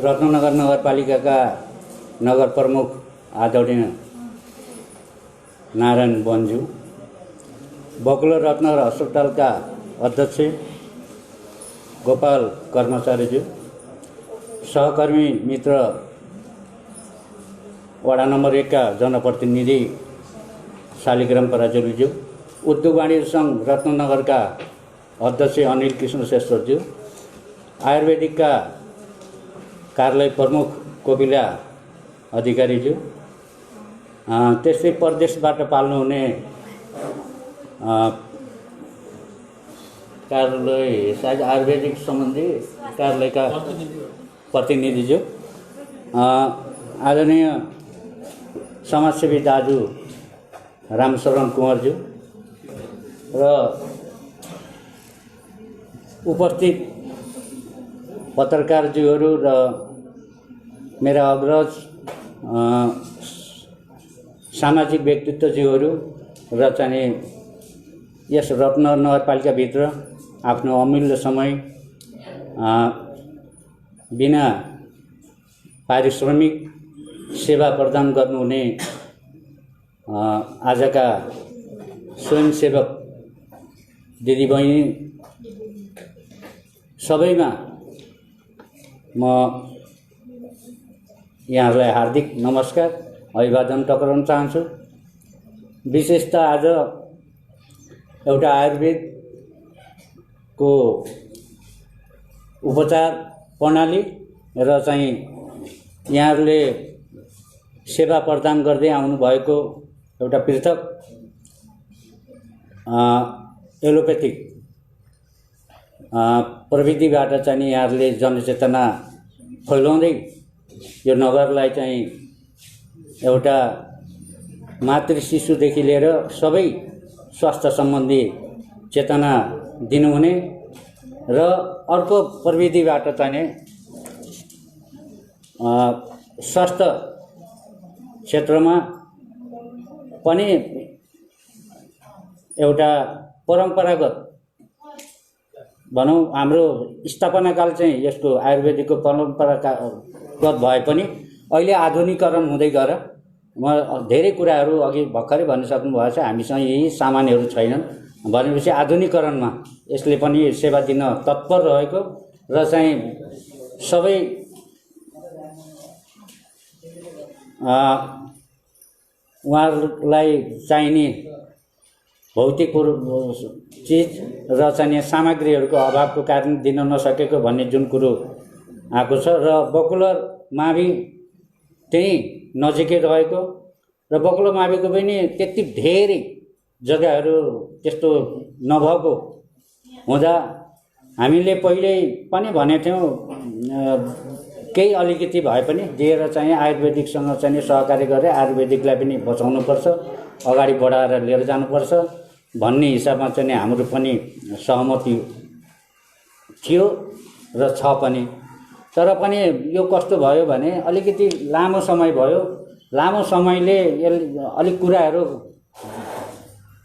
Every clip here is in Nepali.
रत्नगर नगरपालिकाका नगर प्रमुख आदरणीय नारायण बन्जू, बकुल रत्नगर अस्पतालका अध्यक्ष गोपाल कर्मचारीज्यू, सहकर्मी मित्र वडा नम्बर 1 का जनप्रतिनिधि शालिग्राम पराजुलीज्यू, उद्योग वाणिज्य संघ रत्नगरका अध्यक्ष अनिल कृष्ण श्रेष्ठज्यू, आयुर्वेदिकका कार्यालय प्रमुख कोपिला अधिकारीज्यू, त्यस्तै प्रदेशबाट पाल्नुहुने कार्यालय सायद आयुर्वेदिक सम्बन्धी कार्यालयका प्रतिनिधिज्यू, आदरणीय समाजसेवी दाजु रामशरण कुँवरज्यू र उपस्थित पत्रकारज्यूहरू र मेरा अग्रज सामाजिक व्यक्तित्वज्यूहरू र चाहिँ यस रत्नगर नगरपालिकाभित्र आफ्नो अमूल्य समय बिना पारिश्रमिक सेवा प्रदान गर्नुहुने आजका स्वयंसेवक दिदीबहिनी सबैमा म यहाँहरूलाई हार्दिक नमस्कार अभिवादन टक्राउन चाहन्छु। विशेषतः आज एउटा आयुर्वेदको उपचार प्रणाली र चाहिँ यहाँहरूले सेवा प्रदान गर्दै आउनुभएको एउटा पृथक एलोपेथिक प्रविधिबाट चाहिँ यहाँहरूले जनचेतना फैलाउँदै यो नगरलाई चाहिँ एउटा मातृ शिशुदेखि लिएर सबै स्वास्थ्य सम्बन्धी चेतना दिनुहुने र अर्को प्रविधिबाट चाहिँ स्वास्थ्य क्षेत्रमा पनि एउटा परम्परागत भनौँ हाम्रो स्थापनाकाल चाहिँ यसको आयुर्वेदिकको परम्परागत भए पनि अहिले आधुनिकीकरण हुँदै गएर म धेरै कुराहरू अघि भर्खरै भनिसक्नु भएको छ, हामीसँग यही सामानहरू छैनन् भनेपछि आधुनिकीकरणमा यसले पनि सेवा दिन तत्पर रहेको र चाहिँ सबै उहाँहरूलाई चाहिने भौतिक चिज र चाहिने सामग्रीहरूको अभावको कारण दिन नसकेको भन्ने जुन कुरो आएको छ र बकुलर मावि त्यही नजिकै रहेको र बकुलर माविको पनि त्यति धेरै जग्गाहरू त्यस्तो नभएको हुँदा हामीले पहिल्यै पनि भनेको थियौँ केही अलिकति भए पनि दिएर चाहिँ आयुर्वेदिकसँग चाहिँ सहकारी गरेर आयुर्वेदिकलाई पनि बचाउनुपर्छ, अगाडि बढाएर लिएर जानुपर्छ भन्ने हिसाबमा चाहिँ हाम्रो पनि सहमति थियो र छ पनि। तर पनि यो कस्तो भयो भने अलिकति लामो समय भयो, लामो समयले अलिक कुराहरू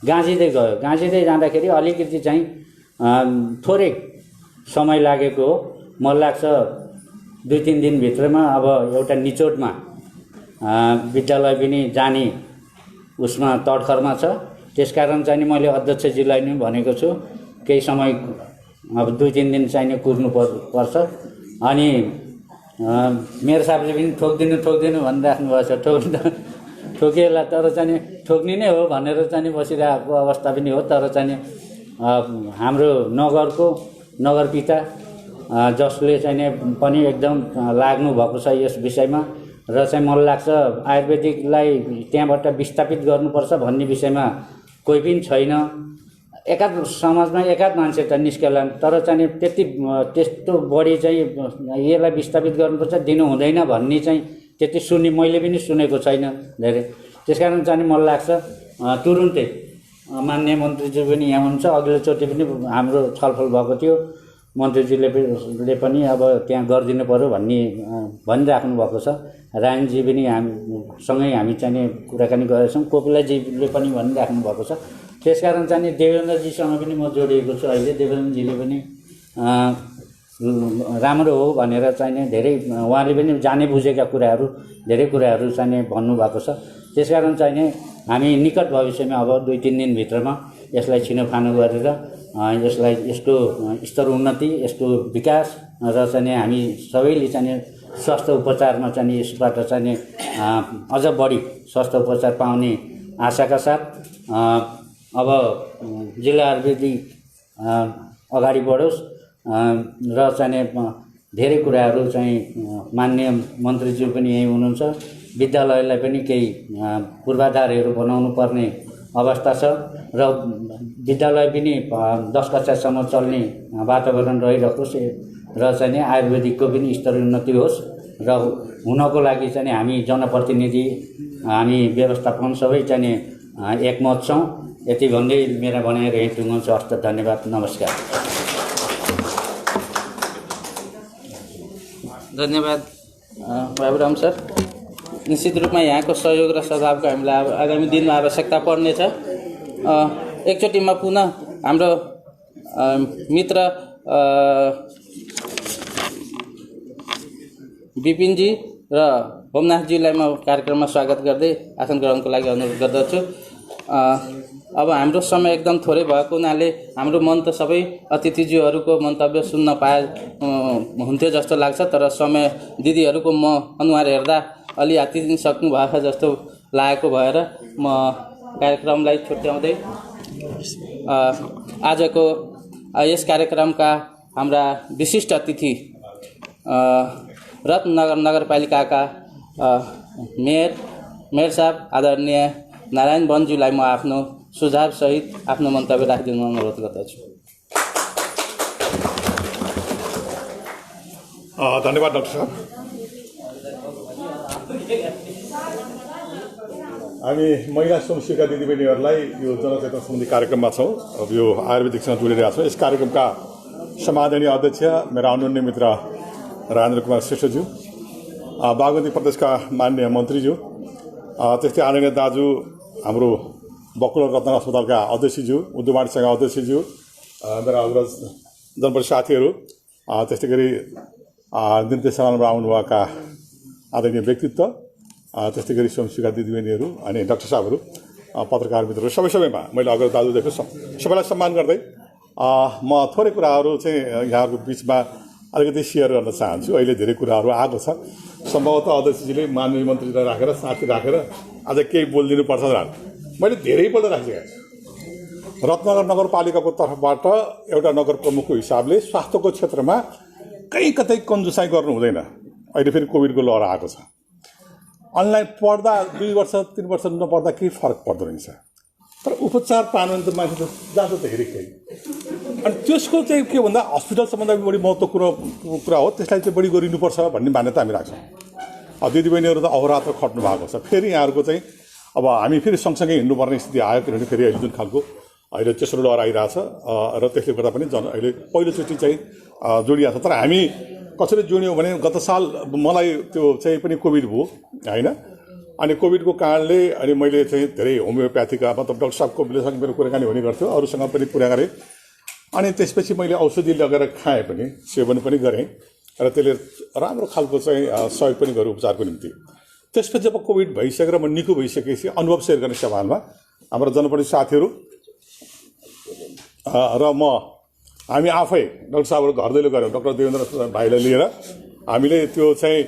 गाँजिँदै गयो, गाँजिँदै जाँदाखेरि अलिकति चाहिँ थोरै समय लागेको हो। मलाई लाग्छ 2-3 दिनभित्रमा अब एउटा निचोडमा विद्यालय पनि जाने उसमा तडखरमा छ। त्यसकारण चाहिँ मैले अध्यक्षजीलाई नै भनेको छु केही समय अब 2-3 दिन चाहिँ कुर्नु पर्छ। अनि मेरो साहबले पनि ठोक्दिनु भनिराख्नु भएको छ। ठोकिएला तर चाहिँ ठोक्ने नै हो भनेर चाहिँ बसिरहेको अवस्था पनि हो। तर चाहिँ हाम्रो नगरको नगरपिता जसले चाहिँ पनि एकदम लाग्नु भएको छ यस विषयमा र चाहिँ मलाई लाग्छ आयुर्वेदिकलाई त्यहाँबाट विस्थापित गर्नुपर्छ भन्ने विषयमा कोही पनि छैन। एकाध समाजमा एकाध मान्छे त निस्केलान्, तर चाहिँ त्यस्तो बढी चाहिँ यसलाई विस्थापित गर्नुपर्छ दिनु हुँदैन भन्ने चाहिँ त्यति मैले पनि सुनेको छैन धेरै। त्यसकारण चाहिँ मलाई लाग्छ तुरुन्तै माननीय मन्त्रीज्यू पनि यहाँ हुनुहुन्छ, अघिल्लोचोटि पनि हाम्रो छलफल भएको थियो, मन्त्रीजीले पनि अब त्यहाँ गरिदिनु पर्यो भनिराख्नु भएको छ। रायनजी पनि सँगै हामी चाहिँ कुराकानी गरेका छौँ, कोपिलाजीले पनि भनिराख्नु भएको छ। त्यसकारण चाहिँ देवेन्द्रजीसँग पनि म जोडिएको छु। अहिले देवेन्द्रजीले पनि राम्रो हो भनेर चाहिने धेरै उहाँले पनि जाने बुझेका कुराहरू धेरै कुराहरू चाहिने भन्नुभएको छ। त्यसकारण चाहिने हामी निकट भविष्यमा अब 2-3 दिनभित्रमा यसलाई छिनोफानो गरेर यसलाई यसको स्तर उन्नति यसको विकास र चाहिँ हामी सबैले चाहिँ स्वास्थ्य उपचारमा चाहिँ यसबाट चाहिँ अझ बढी स्वास्थ्य उपचार पाउने आशाका साथ अब जिल्ला आयुर्वेदिक अगाडि बढोस् र चाहिँ धेरै कुराहरू चाहिँ माननीय मन्त्रीज्यू पनि यही हुनुहुन्छ। विद्यालयलाई पनि केही पूर्वाधारहरू बनाउनु पर्ने अवस्था छ र विद्यालय पनि 10 कक्षासम्म चल्ने वातावरण रहिरहोस् र चाहिँ आयुर्वेदिकको पनि स्तर उन्नति होस् र हुनको लागि चाहिँ हामी जनप्रतिनिधि हामी व्यवस्थापन सबै चाहिँ एकमत छौँ। यति भन्दै मेरा भनाइ यही टुङ्गाउँछु। हस्त धन्यवाद, नमस्कार। धन्यवाद बाबुराम सर। निश्चित रूपमा यहाँको सहयोग र सद्भावको हामीलाई आगामी दिनमा आवश्यकता पर्नेछ। एकचोटिमा पुनः हाम्रो मित्र विपिनजी र होमनाथजीलाई म कार्यक्रममा स्वागत गर्दै आसन ग्रहणको लागि अनुरोध गर्दछु। अब हाम्रो समय एकदम थोरै भएको हुनाले हाम्रो मन त सबै अतिथिज्यूहरूको मन्तव्य सुन्न पाए हुन्थ्यो जस्तो लाग्छ, तर समय दिदीहरूको म अनुहार हेर्दा अलि आत्तिदिन भएको जस्तो लागेको भएर म कार्यक्रमलाई छुट्याउँदै आजको यस कार्यक्रमका हाम्रा विशिष्ट अतिथि रत्नगर नगरपालिकाका मेयर साहब आदरणीय नारायण वनज्यूलाई म आफ्नो सुझाव सहित आफ्नो मन्तव्य राखिदिन अनुरोध गर्दछु। धन्यवाद डाक्टर साहब। हामी महिला स्वयंसेविका दिदीबहिनीहरूलाई यो जनचेतना सम्बन्धी कार्यक्रममा छौँ। अब यो आयुर्वेदिकसँग जोडिरहेका छौँ। यस कार्यक्रमका सम्माननीय अध्यक्ष मेरा आदरणीय मित्र राजेन्द्र कुमार श्रेष्ठज्यू, बागमती प्रदेशका माननीय मन्त्रीज्यू, त्यस्तै आदरणीय दाजु हाम्रो बकुलर रत्न अस्पतालका अध्यक्षज्यू, उद्योगवाणी संघ अध्यक्षज्यू, मेरा अग्रज जनप्रति साथीहरू, त्यस्तै गरी निर्देशनमा आउनुभएका आदरणीय व्यक्तित्व, त्यस्तै गरी स्वयंसेविका दिदीबहिनीहरू अनि डाक्टर साहबहरू, पत्रकार मित्रहरू, सबैमा मैले अग्रज दाजुदेखि सबैलाई सम्मान गर्दै म थोरै कुराहरू चाहिँ यहाँहरूको बिचमा अलिकति सेयर गर्न चाहन्छु। अहिले धेरै कुराहरू आएको छ। सम्भवतः अध्यक्षजीले माननीय मन्त्रीलाई राखेर साथी राखेर आज केही बोलिदिनुपर्छ र मैले धेरैपल्ट राखिसकेको छु। रत्नगर नगरपालिकाको तर्फबाट एउटा नगर प्रमुखको हिसाबले स्वास्थ्यको क्षेत्रमा कहीँ कतै कन्जुसाइ गर्नु हुँदैन। अहिले फेरि कोभिडको लहर आएको छ। अनलाइन पढ्दा 2 वर्ष 3 वर्ष नपढ्दा केही फरक पर्दो रहेछ, तर उपचार पानु त मान्छे त जान्छ त हेरेकै। अनि त्यसको चाहिँ के भन्दा हस्पिटल सम्बन्धी बढी महत्त्वपूर्ण कुरा हो, त्यसलाई चाहिँ बढी गरिनुपर्छ भन्ने मान्यता हामी राख्छौँ। दिदीबहिनीहरू त अहोरात्र खट्नु भएको छ। फेरि यहाँहरूको चाहिँ अब हामी फेरि सँगसँगै हिँड्नुपर्ने स्थिति आयो, किनभने फेरि अहिले जुन खालको अहिले तेस्रो लहर आइरहेछ र त्यसले गर्दा पनि अहिले पहिलोचोटि चाहिँ जोडिएको छ। तर हामी कसरी जोड्यौँ भने गत साल मलाई त्यो चाहिँ पनि कोभिड भयो होइन, अनि कोभिडको कारणले अनि मैले चाहिँ धेरै होमियोप्याथीका मतलब डाक्टर साहबको विलेसँग मेरो कुराकानी हुने गर्थ्यो, अरूसँग पनि कुरा गरेँ। अनि त्यसपछि मैले औषधि लगेर खाएँ पनि, सेवन पनि गरेँ र त्यसले राम्रो खालको चाहिँ सहयोग पनि गरेँ उपचारको निम्ति। त्यसपछि जब कोभिड भइसकेर म निको भइसकेपछि अनुभव सेयर गर्ने सवालमा हाम्रो जनप्रतिनिधि साथीहरू र हामी आफै डाक्टर साहबहरू घर दैलो गऱ्यौँ। डाक्टर देवेन्द्र भाइलाई लिएर हामीले त्यो चाहिँ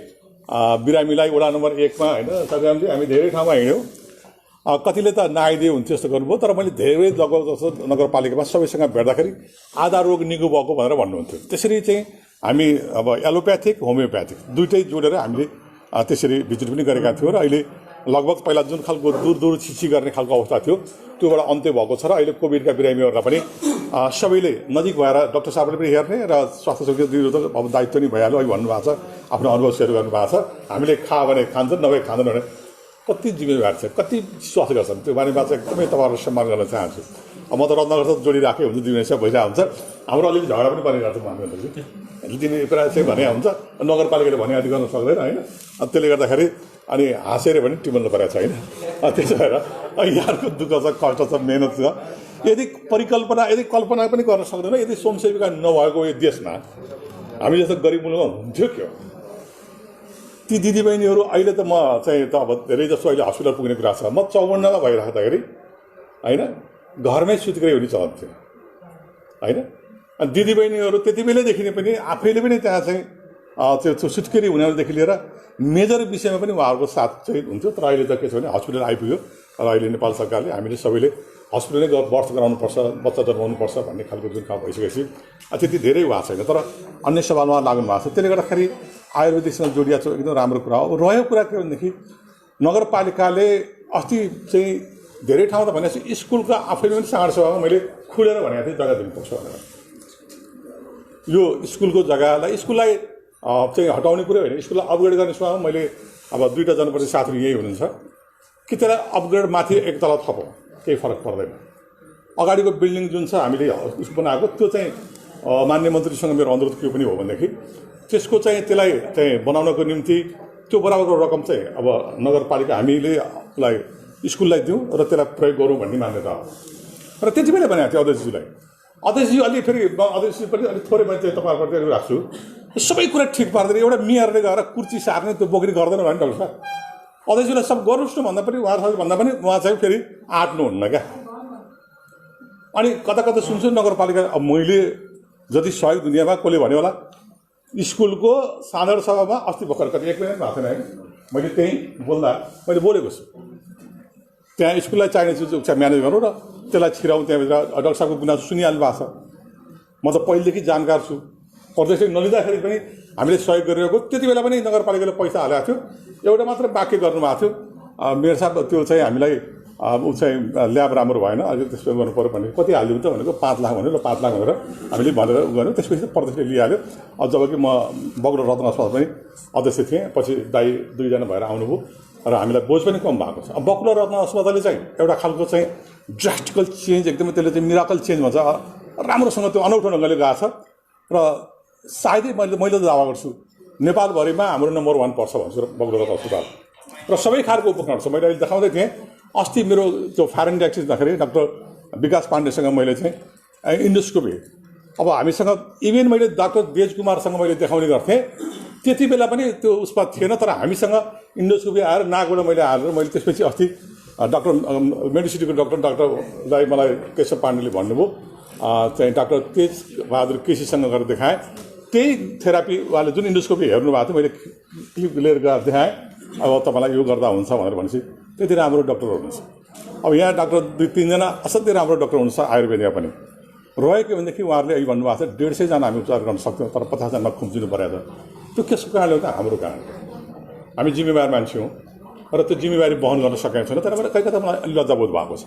बिरामीलाई वडा नम्बर 1 मा होइन सदरमुकामजी हामी धेरै ठाउँमा हिँड्यौँ। कतिले त नआइदिए हुन्थ्यो जस्तो गर्नुभयो, तर मैले धेरै लगभग जस्तो नगरपालिकामा सबैसँग भेट्दाखेरि आधा रोग निको भएको भनेर भन्नुहुन्थ्यो। त्यसरी चाहिँ हामी अब एलोप्याथिक होमियोप्याथिक दुइटै जोडेर हामीले त्यसरी भिजिट पनि गरेका थियौँ र अहिले लगभग पहिला जुन खालको दूर छिछि गर्ने खालको अवस्था थियो त्योबाट अन्त्य भएको छ र अहिले कोभिडका बिरामीहरूलाई पनि सबैले नजिक भएर डाक्टर साहबले पनि हेर्ने र स्वास्थ्य सुरक्षा त अब दायित्व नै भइहाल्यो। अहिले भन्नुभएको छ, आफ्नो अनुभव सेयर गर्नुभएको छ। हामीले खा भने खान्छन्, नभए खाँदैन भने कति जिम्मेवार छ, कति विश्वास गर्छन्, त्यो बारेमा चाहिँ एकदमै तपाईँहरूलाई सम्मान गर्न चाहन्छु। अब म त रत्नगर जोडिराखेँ हुन्छ, 2 महिना भइरहेको हुन्छ। हाम्रो अलिकति झगडा पनि परिरहेको छ मान्छेहरू दिने कुरा चाहिँ भने हुन्छ, नगरपालिकाले भने आदि गर्न सक्दैन होइन। त्यसले गर्दाखेरि अनि हाँसेर पनि टिमल्नु परेको छ होइन। त्यसो भएर यहाँको दुःख छ, कष्ट छ, मेहनत छ। यदि कल्पना पनि गर्न सक्दैन, यदि स्वयंसेविका नभएको यो देशमा हामी जस्तो गरिब मुलुकमा हुन्थ्यो के हो ती दिदीबहिनीहरू अहिले त म चाहिँ त अब धेरै जस्तो अहिले हस्पिटल पुग्ने कुरा छ म 54मा भइराख्दाखेरि होइन घरमै सुत्केरै हुने चलन थियो होइन अनि दिदीबहिनीहरू त्यति बेलैदेखि नै पनि आफैले पनि त्यहाँ चाहिँ त्यो सुत्केरी हुनेदेखि लिएर मेजर विषयमा पनि उहाँहरूको साथ चाहिँ हुन्थ्यो तर अहिले त के छ भने हस्पिटल आइपुग्यो र अहिले नेपाल सरकारले हामीले सबैले हस्पिटलै बर्थ गराउनुपर्छ बच्चा जन्माउनुपर्छ भन्ने खालको जुन काम भइसकेपछि त्यति धेरै भएको छैन तर अन्य सवालमा लाग्नु भएको छ त्यसले गर्दाखेरि आयुर्वेदिकसँग जोडिया छ एकदम राम्रो कुरा हो रहेको कुरा के भनेदेखि नगरपालिकाले अस्ति चाहिँ धेरै ठाउँमा त भनेपछि स्कुलका आफैले पनि साँड सभामा मैले खुलेर भनेको थिएँ जग्गा दिनुपर्छ भनेर यो स्कुलको जग्गालाई स्कुललाई चाहिँ हटाउने कुरो होइन स्कुललाई अपग्रेड गर्ने समयमा मैले अब 2टा जनप्रति साथीहरू यही हुनुहुन्छ कि त्यसलाई अपग्रेड माथि एक तला थपौँ केही फरक पर्दैन अगाडिको बिल्डिङ जुन छ हामीले उसको बनाएको त्यो चाहिँ माननीय मन्त्रीसँग मेरो अनुरोध के पनि हो भनेदेखि त्यसको चाहिँ त्यसलाई चाहिँ बनाउनको निम्ति त्यो बराबरको रकम चाहिँ अब नगरपालिका हामीले स्कुललाई दिउँ र त्यसलाई प्रयोग गरौँ भन्ने मान्यता हो र त्यति बेला भनेको थियो अध्यक्षजी अलि फेरि अध्यक्षजी पनि अलिक थोरै मैले चाहिँ तपाईँहरूको राख्छु सबै कुरा ठिक पार्दैन एउटा मेयरले गएर कुर्ची सार्ने त्यो बोक्री गर्दैन भने डाक्टर साहब अध्यक्षजीलाई सब गर्नुहोस् न भन्दा पनि उहाँहरू भन्दा पनि उहाँ चाहिँ फेरि आँट्नुहुन्न क्या अनि कता कता सुन्छु नगरपालिका अब मैले जति सहयोग दुनियाँमा कसले भन्यो होला स्कुलको साधारण सभामा अस्ति भर्खर कति 1 महिना भएको थिएन है मैले त्यहीँ बोल्दा मैले बोलेको छु त्यहाँ स्कुललाई चाहिने चिज म्यानेज गरौँ र त्यसलाई छिराउँ त्यहाँभित्र डाक्टर साहबको गुनासो सुनिहाल्नु भएको छ म त पहिलेदेखि जानकार छु प्रदेशले नलिँदाखेरि पनि हामीले सहयोग गरिरहेको त्यति बेला पनि नगरपालिकाले पैसा हालेको थियो एउटा मात्र वाक्य गर्नुभएको थियो मेरो साहब त्यो चाहिँ हामीलाई ऊ चाहिँ ल्याब राम्रो भएन अझै त्यसो गर्नु पऱ्यो भने कति हालिदिउँ त भनेको 5 लाख भन्यो र 5 लाख भनेर हामीले भनेर उ गऱ्यौँ त्यसपछि प्रदेशले लिइहाल्यो अब जबकि म बगुलो रत्न अस्पताल पनि अध्यक्ष थिएँ पछि दाइ 2 जना भएर आउनुभयो र हामीलाई बोझ पनि कम भएको छ अब बगुलो रत्न अस्पतालले चाहिँ एउटा खालको चाहिँ ड्रास्टिकल चेन्ज एकदमै त्यसले चाहिँ मिराकल चेन्ज भन्छ राम्रोसँग त्यो अनौठो ढङ्गले गएको छ र सायदै मैले दावा गर्छु नेपालभरिमा हाम्रो नम्बर 1 पर्छ भन्छु बगुलो रत्न अस्पताल र सबै खालको उपकरण छ मैले अहिले देखाउँदै थिएँ अस्ति मेरो त्यो फारेन्डाइटिस हुँदाखेरि डाक्टर विकास पाण्डेसँग मैले चाहिँ इन्डोस्कोपी अब हामीसँग इभेन मैले डाक्टर बेज कुमारसँग मैले देखाउने गर्थेँ त्यति बेला पनि त्यो उसमा थिएन तर हामीसँग इन्डोस्कोपी आएर नाकबाट मैले हालेर मैले त्यसपछि अस्ति डाक्टर मेडिसिटीको डाक्टरलाई मलाई केशव पाण्डेले भन्नुभयो चाहिँ डाक्टर तेज बहादुर केसीसँग गएर देखाएँ त्यही थेरापी उहाँले जुन इन्डोस्कोपी हेर्नु भएको थियो मैले क्लिप लिएर गएर देखाएँ अब तपाईँलाई यो गर्दा हुन्छ भनेर भनेपछि त्यति राम्रो डक्टर हुनुहुन्छ अब यहाँ डाक्टर 2-3 जना असाध्यै राम्रो डक्टर हुनुहुन्छ आयुर्वेदमा पनि रहेको भनेदेखि उहाँहरूले अहिले भन्नुभएको छ 150 जना हामी उपचार गर्न सक्छौँ तर 50 जना खुम्चिनु परेको छ त्यो कसको कारणले हो त हाम्रो कारण हामी जिम्मेवार मान्छे हौँ र त्यो जिम्मेवारी वहन गर्न सकेको छैन तर कहीँ कता मलाई लज्जाबोध भएको छ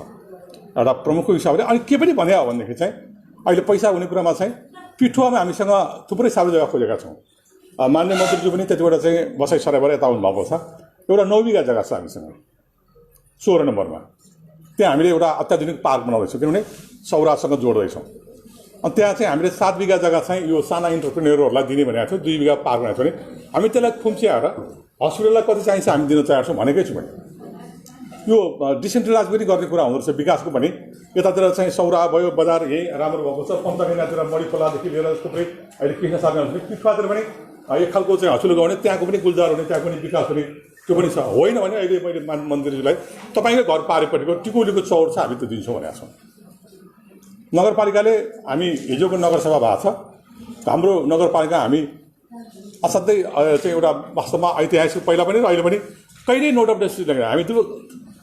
एउटा प्रमुखको हिसाबले अनि के पनि भने हो भनेदेखि चाहिँ अहिले पैसा हुने कुरामा चाहिँ पिठुवामा हामीसँग थुप्रै साह्रो जग्गा खोजेका छौँ मान्य मन्त्रीज्यू पनि त्यतिबाट चाहिँ बसाइ सराइबाट यता आउनुभएको छ एउटा 9 बिघा जग्गा छ हामीसँग 16 नम्बरमा त्यहाँ हामीले एउटा अत्याधुनिक पार्क बनाउँदैछौँ किनभने सौरासँग जोड्दैछौँ अनि त्यहाँ चाहिँ हामीले 7 बिघा जग्गा चाहिँ यो साना इन्टरप्रेन्योरहरूलाई दिने भनेको थियो 2 बिघा पार्क बनाएको थियो भने हामी त्यसलाई खुम्च्याएर हस्पिटललाई कति चाहिन्छ हामी दिन तयार छौँ भनेकै छु भने यो डिसेन्ट्रलाइज पनि गर्ने कुरा हुँदो रहेछ विकासको पनि यतातिर चाहिँ सौरा भयो बजार यही राम्रो भएको छ पञ्चमेनातिर मणिखोलादेखि लिएर थुप्रै अहिले कृष्ण साधन पिठुवातिर पनि एक खालको चाहिँ हस्पिटल गयो भने त्यहाँको पनि गुल्जार हुने त्यहाँ पनि विकास हुने त्यो पनि छ होइन भने अहिले मैले मन्त्रीज्यूलाई तपाईँकै घर पारिपट्टिको टिकौलीको चौर छ हामी त्यो दिन्छौँ भनेको छौँ नगरपालिकाले हामी हिजोको नगरसभा भएको छ हाम्रो नगरपालिका हामी असाध्यै चाहिँ एउटा वास्तवमा ऐतिहासिक पहिला पनि र अहिले पनि कहिल्यै नोट अफ डेसिजन लेखेर हामी त्यो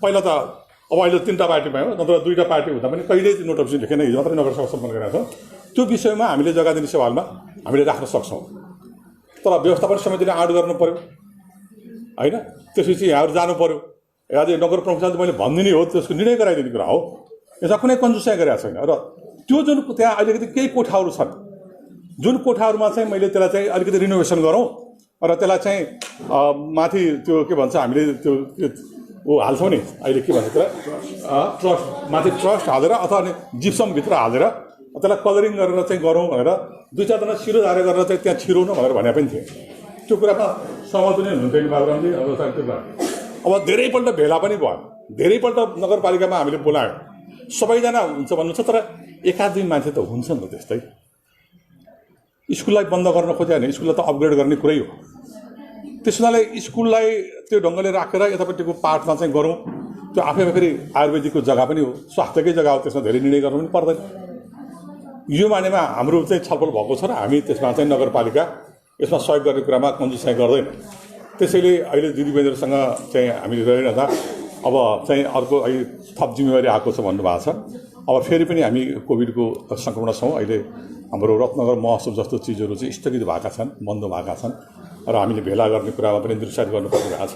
पहिला त अब अहिले 3टा पार्टीमा हो नत्र 2टा पार्टी हुँदा पनि कहिल्यै नोट अफ डेसिजन लेखेन हिजो मात्रै नगरसभा सम्पन्न गरेका छौँ त्यो विषयमा हामीले जग्गा दिने सवालमा हामीले राख्न सक्छौँ तर व्यवस्थापन समितिले आड गर्नु पऱ्यो होइन त्यसपछि यहाँहरू जानु पऱ्यो आज नगर प्रमुखलाई मैले भनिदिने हो त्यसको निर्णय गराइदिने कुरा हो यसमा कुनै कन्जुसाइ गरेको छैन र त्यो जुन त्यहाँ अलिकति केही कोठाहरू छन् जुन कोठाहरूमा चाहिँ मैले त्यसलाई चाहिँ अलिकति रिनोभेसन गरौँ र त्यसलाई चाहिँ माथि त्यो के भन्छ हामीले त्यो ऊ हाल्छौँ नि अहिले के भन्छ त्यसलाई ट्रस्ट माथि ट्रस्ट हालेर अथवा जिप्समभित्र हालेर त्यसलाई कलरिङ गरेर चाहिँ गरौँ भनेर 2-4 जना सिरो झारे गरेर चाहिँ त्यहाँ छिराउनु भनेर भने पनि थिएँ त्यो कुरामा सहमत पनि हुनुहुन्थ्यो नि बाबुरामजी अब धेरैपल्ट भेला पनि भयो धेरैपल्ट नगरपालिकामा हामीले बोलायौँ सबैजना हुन्छ भन्नुहुन्छ तर 1-2 मान्छे त हुन्छ नि त त्यस्तै स्कुललाई बन्द गर्न खोज्यो भने स्कुललाई त अपग्रेड गर्ने कुरै हो। त्यस हुनाले स्कुललाई त्यो ढङ्गले राखेर यतापट्टिको पाठमा चाहिँ गरौँ, त्यो आफैमा फेरि आयुर्वेदिकको जग्गा पनि हो, स्वास्थ्यकै जग्गा हो, त्यसमा धेरै निर्णय गर्नु पनि पर्दैन। यो मानेमा हाम्रो चाहिँ छलफल भएको छ र हामी त्यसमा चाहिँ नगरपालिका यसमा सहयोग गर्ने कुरामा कन्जुसाइ गर्दैन। त्यसैले अहिले दिदीबहिनीहरूसँग चाहिँ हामीले रहिरहँदा अब चाहिँ अर्को अहिले थप जिम्मेवारी आएको छ भन्नुभएको छ। अब फेरि पनि हामी कोभिडको सङ्क्रमण छौँ। अहिले हाम्रो रत्नगर महोत्सव जस्तो चिजहरू चाहिँ स्थगित भएका छन्, बन्द भएका छन् र हामीले भेला गर्ने कुरामा पनि निरुत्साहित गर्नुपर्ने भएको छ।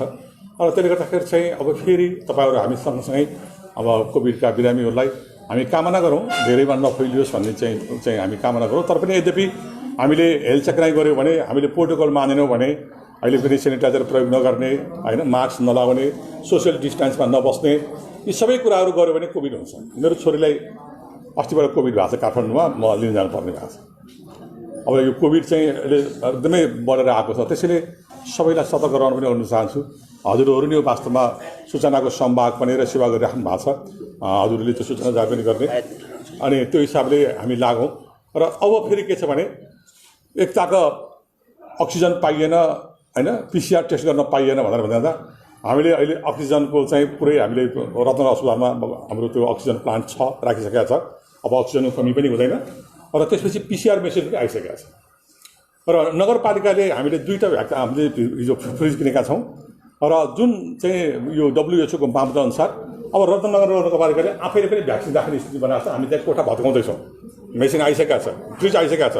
र त्यसले गर्दाखेरि चाहिँ अब फेरि तपाईँहरू हामी सँगसँगै अब कोभिडका बिरामीहरूलाई हामी कामना गरौँ धेरैमा नफैलियोस् भन्ने चाहिँ हामी कामना गरौँ। तर पनि यद्यपि हामीले हेल्थ चेकराइ गऱ्यौँ भने, हामीले प्रोटोकल मानेनौँ भने, अहिले पनि सेनिटाइजर प्रयोग नगर्ने होइन, मास्क नलाउने, सोसियल डिस्टेन्समा नबस्ने, यी सबै कुराहरू गऱ्यो भने कोभिड हुन्छ। मेरो छोरीलाई अस्तिबाट कोभिड भएको छ, काठमाडौँमा म लिन जानुपर्ने भएको छ। अब यो कोभिड चाहिँ अहिले एकदमै बढेर आएको छ। त्यसैले सबैलाई सतर्क रहन पनि गर्न चाहन्छु। हजुरहरू नै वास्तवमा सूचनाको सम्वाहक बनेर सेवा गरिराख्नु भएको छ। हजुरहरूले त्यो सूचना जारी पनि गर्ने अनि त्यो हिसाबले हामी लागौँ। र अब फेरि के छ भने एकताको अक्सिजन पाइएन होइन, पिसिआर टेस्ट गर्न पाइएन भनेर भन्दा हामीले अहिले अक्सिजनको चाहिँ पुरै हामीले रत्न अस्पतालमा हाम्रो त्यो अक्सिजन प्लान्ट छ, राखिसकेका छ। अब अक्सिजनको कमी पनि हुँदैन र त्यसपछि पिसिआर मेसिन पनि आइसकेका छ। र नगरपालिकाले हामीले 2टा हामीले हिजो फ्रिज किनेका छौँ र जुन चाहिँ यो WHO को मापदण्डअनुसार अब रत्नगर नगरपालिकाले आफैले पनि भ्याक्सिन राख्ने स्थिति बनाएको छ। हामी त्यहाँ कोठा भत्काउँदैछौँ, मेसिन आइसकेका छ, फ्रिज आइसकेका छ।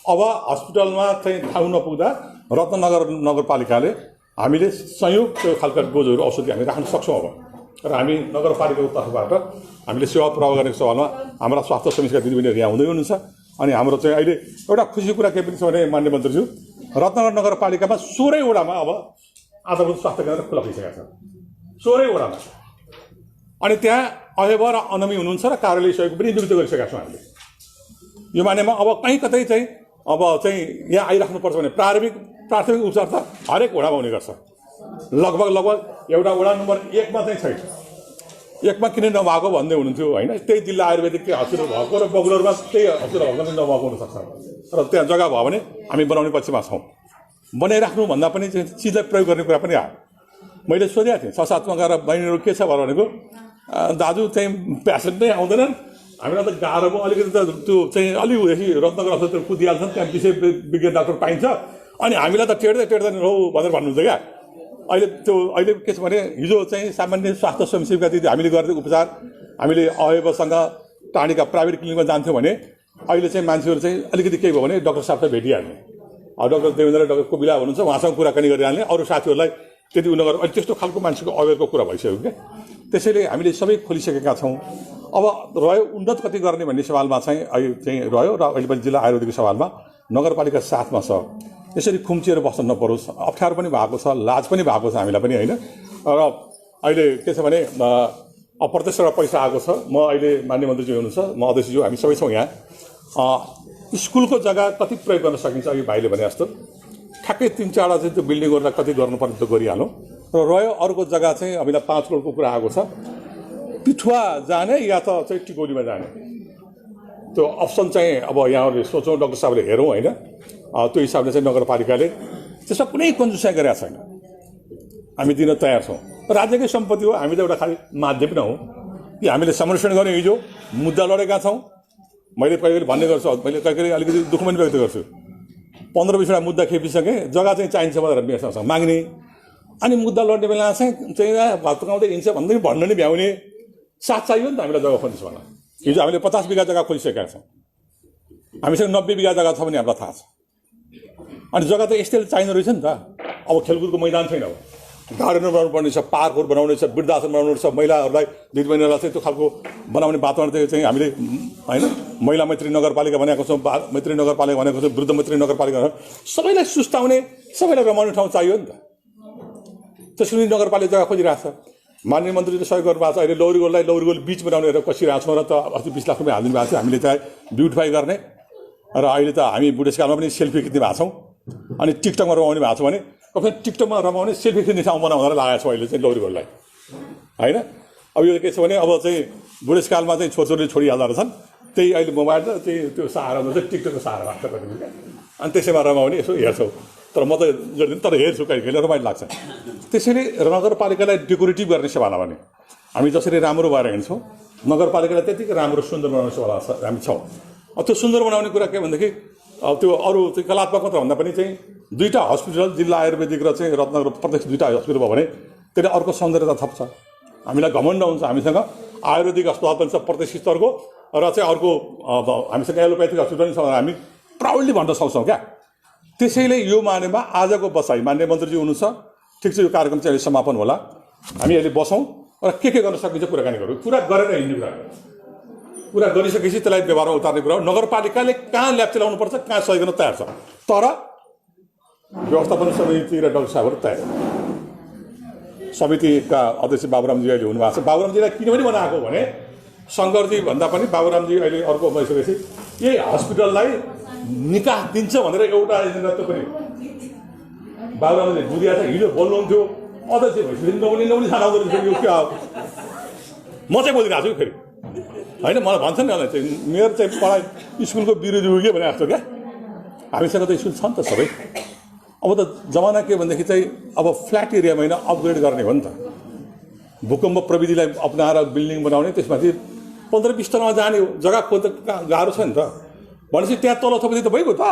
अब हस्पिटलमा चाहिँ ठाउँ नपुग्दा रत्नगर नगरपालिकाले हामीले संयुक्त त्यो खालका डोजहरू औषधि हामी राख्न सक्छौँ। अब र हामी नगरपालिकाको तर्फबाट हामीले सेवा पुर्याउ गर्ने सवालमा हाम्रा स्वास्थ्य समितिका दिदीबहिनीहरू यहाँ हुँदै हुनुहुन्छ। अनि हाम्रो चाहिँ अहिले एउटा खुसीको कुरा के पनि छ भने माननीय मन्त्रीज्यू, रत्नगर नगरपालिकामा 16 वडामा अब आधारभूत स्वास्थ्य केन्द्र खुला भइसकेका छ, 16 वडामा। अनि त्यहाँ अहेब र अनमी हुनुहुन्छ र कार्यालय सहयोग पनि नियुक्त गरिसकेका छौँ हामीले। यो मानेमा अब कहीँ कतै चाहिँ अब चाहिँ यहाँ आइराख्नुपर्छ भने प्राथमिक उपचार त हरेक वडामा हुने गर्छ। लगभग एउटा वडा नम्बर 1मा चाहिँ छैन। 1मा किन नभएको भन्दै हुनुहुन्थ्यो होइन, त्यही जिल्ला आयुर्वेदिक हस्पिटल भएको र बगुलरमा त्यही हस्पिटल भएको पनि नभएको हुनसक्छ। र त्यहाँ जग्गा भयो भने हामी बनाउने पक्षमा छौँ। बनाइराख्नु भन्दा पनि चिजलाई प्रयोग गर्ने कुरा पनि आयो। मैले सोधेको थिएँ 6-7मा गएर बहिनीहरू के छ भनेको, दाजु चाहिँ पेसेन्ट नै आउँदैनन्, हामीलाई त गाह्रो भयो अलिकति त त्यो चाहिँ अलि रत्नगर अस्पताल कुदिहाल्छन्, त्यहाँ विषय विज्ञ डाक्टर पाइन्छ, अनि हामीलाई त टेर्दैन हो भनेर भन्नुहुन्छ क्या। अहिले के छ भने हिजो चाहिँ सामान्य स्वास्थ्य स्वयंसेवीका दिदी हामीले गरेको उपचार हामीले अहेबसँग टाढीका प्राइभेट क्लिनिकमा जान्थ्यौँ भने अहिले चाहिँ मान्छेहरू चाहिँ अलिकति केही भयो भने डाक्टर साहबलाई भेटिहाल्ने, डाक्टर देवेन्द्र डाक्टर कोबिला हुनुहुन्छ, उहाँसँग कुराकानी गरिहाल्ने, अरू साथीहरूलाई त्यति उनीहरू अहिले त्यस्तो खालको मान्छेको अवेरको कुरा भइसक्यो क्या। त्यसैले हामीले सबै खोलिसकेका छौँ। अब रह्यो उन्नत कति गर्ने भन्ने सवालमा चाहिँ अहिले चाहिँ रह्यो र अहिले पनि जिल्ला आयुर्वेदिक सवालमा नगरपालिका साथमा छ। यसरी खुम्चिएर बस्न नपरोस्, अप्ठ्यारो पनि भएको छ, लाज पनि भएको छ हामीलाई पनि होइन। र अहिले के छ भने अप्रत्यक्ष पैसा आएको छ। म अहिले माननीय मन्त्रीज्यू हुनुहुन्छ, म अध्यक्षज्यू, हामी सबै छौँ यहाँ। स्कुलको जग्गा कति प्रयोग गर्न सकिन्छ, अघि भाइले भने जस्तो ठ्याक्कै 3-4वटा चाहिँ त्यो बिल्डिङहरूलाई कति गर्नुपर्ने त्यो गरिहालौँ। र रह्यो अर्को जग्गा चाहिँ हामीलाई 5 करोडको कुरा आएको छ, पिठुवा जाने या त चाहिँ टिकौलीमा जाने, त्यो अप्सन चाहिँ अब यहाँहरूले सोचौँ, डाक्टर साहबले हेरौँ होइन। त्यो हिसाबले चाहिँ नगरपालिकाले त्यसमा कुनै कन्जुसाइ गरेका छैन, हामी दिन तयार छौँ। राज्यकै सम्पत्ति हो, हामी त एउटा खालि माध्यम न हो कि हामीले संरक्षण गर्ने। हिजो मुद्दा लडेका छौँ, मैले कहिले भन्ने गर्छु, मैले कहिले अलिकति दुःख पनि व्यक्त गर्छु। 15-20वटा मुद्दा खेपिसकेँ, जग्गा चाहिँ चाहिन्छ भनेर मेसँग माग्ने, अनि मुद्दा लड्ने बेला चाहिँ भत्काउँदै हिँड्छ भन्दै भन्न नै भ्याउने। साथ चाहियो नि त हामीलाई जग्गा खोज्छ भन। हिजो हामीले 50 बिघा जग्गा खोजिसकेका छौँ, हामीसँग 90 बिघा जग्गा छ भने हामीलाई थाहा छ। अनि जग्गा त यस्तै चाहिने रहेछ नि त। अब खेलकुदको मैदान छैन, अब गार्डन बनाउनु पर्ने छ, पार्कहरू बनाउनु छ, वृद्धाश्रम बनाउनु छ, महिलाहरूलाई दिदीबहिनीहरूलाई चाहिँ त्यो खालको बनाउने वातावरण चाहिँ हामीले होइन महिला मैत्री नगरपालिका भनेको छौँ, मैत्री नगरपालिका भनेको छौँ, वृद्ध मैत्री नगरपालिका सबैलाई सुस्ताउने, सबैलाई रमाउने ठाउँ चाहियो नि त। त्यसरी नगरपालिका जग्गा खोजिरहेको छ। माननीय मन्त्रीले सहयोग गर्नुभएको छ। अहिले लौरीगोल बिच बनाउने हेरेर कसिरहेको छौँ र त अस्ति 20 लाख रुपियाँ हालिदिनु भएको छ। हामीले चाहिँ ब्युटिफाई गर्ने र अहिले त हामी बुढेसकालमा पनि सेल्फी खिच्ने भएको छौँ, अनि टिकटकमा रमाउने भएको छ भने कहिले टिकटकमा रमाउने सेल्फी खिच्ने ठाउँ बनाएर लगाएको छौँ अहिले चाहिँ लौरीगोललाई होइन। अब यो के छ भने अब चाहिँ बुढेसकालमा चाहिँ छोरछोरीले छोडिहाल्दो रहेछन्, त्यही अहिले मोबाइल र त्यही त्यो सहारामा चाहिँ टिकटकको सहारा राख्छ कति अनि त्यसैमा रमाउने यसो हेर्छौँ तर म त जोड्दिनँ तर हेर्छु कहिले रमाइलो लाग्छ त्यसैले नगरपालिकालाई डेकोरेटिभ गर्ने सेवालाई भने हामी जसरी राम्रो भएर हिँड्छौँ नगरपालिकालाई त्यतिकै राम्रो सुन्दर बनाउने सेवा हामी छौँ त्यो सुन्दर बनाउने कुरा के भनेदेखि त्यो अरू चाहिँ कलात्मक मात्र भन्दा पनि चाहिँ 2टा हस्पिटल जिल्ला आयुर्वेदिक र चाहिँ रत्नगर प्रत्यक्ष 2टा हस्पिटल भयो भने त्यसले अर्को सौन्दर्यता थप्छ हामीलाई घमण्ड हुन्छ हामीसँग आयुर्वेदिक अस्पताल पनि छ प्रत्यक्ष स्तरको र चाहिँ अर्को हामीसँग एलोप्याथिक हस्पिटल पनि छ भनेर हामी प्राउडली भन्न सक्छौँ क्या त्यसैले यो मानेमा आजको बसाइ मान्य मन्त्रीजी हुनुहुन्छ ठिक छ यो कार्यक्रम चाहिँ अहिले समापन होला हामी अहिले बसौँ र के गर्न सकिन्छ कुराकानी गरौँ कुरा गरेर हिँड्ने कुरा गरिसकेपछि त्यसलाई व्यवहारमा उतार्ने कुरा हो नगरपालिकाले कहाँ ल्याब चलाउनु पर्छ कहाँ सहयोग गर्न तयार छ तर व्यवस्थापन समिति र डाक्टर साहबहरू तयार समितिका अध्यक्ष बाबुरामजी अहिले हुनुभएको छ बाबुरामजीलाई किनभने बनाएको भने शङ्करजी भन्दा पनि बाबुरामजी अहिले अर्को भइसकेपछि यही हस्पिटललाई निकास दिन्छ भनेर एउटा एजेन्डा पनि बाबुरामजीले बुझिया छ हिजो बोल्नुहुन्थ्यो अध्यक्ष भइसकेपछि नबोली छानाउँदो रहेछ यो क्या म चाहिँ बोलिरहेको छु फेरि होइन मलाई भन्छ नि चाहिँ मेरो चाहिँ पढाइ स्कुलको विरोधी हो कि भने जस्तो क्या हामीसँग त स्कुल छ नि त सबै अब त जमाना के भनेदेखि चाहिँ अब फ्ल्याट एरियामा होइन अपग्रेड गर्ने हो नि त भूकम्प प्रविधिलाई अपनाएर बिल्डिङ बनाउने त्यसमाथि 15-20 तलामा जाने हो जग्गा खोज्दा गाह्रो छ नि त भनेपछि त्यहाँ तल थपेपछि त भइगयो त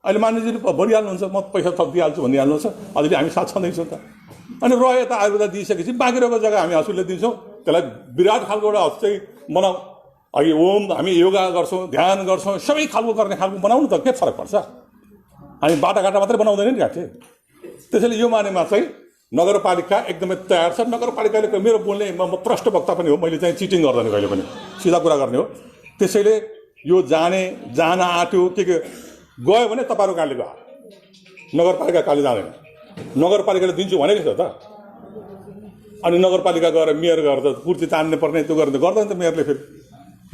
अहिले मानिसले भनिहाल्नुहुन्छ म पैसा थप दिइहाल्छु भनिहाल्नुहुन्छ अझै हामी साथ छँदैछौँ त अनि रह्यो त आयुर्वेद दिइसकेपछि बाँकी रहेको जग्गा हामी हस्पिटलले दिन्छौँ त्यसलाई विराट खालको एउटा चाहिँ बनाऊ अघि ओम हामी योगा गर्छौँ ध्यान गर्छौँ सबै खालको गर्ने खालको बनाउनु त के फरक पर्छ हामी बाटाघाटा मात्रै बनाउँदैन नि घाटे त्यसैले यो मानेमा चाहिँ नगरपालिका एकदमै तयार छ नगरपालिकाले मेरो बोल्ने म प्रष्ट वक्ता पनि हो मैले चाहिँ चिटिङ गर्दैन कहिले पनि सिधा कुरा गर्ने हो त्यसैले यो जान आँट्यो के गयो भने तपाईँहरू कहाँले गयो नगरपालिका कहाँले जाँदैन नगरपालिकाले दिन्छु भनेको छ त अनि नगरपालिका गएर मेयर गएर त कुर्ती तान्ने पर्ने त्यो गर्दैन त मेयरले फेरि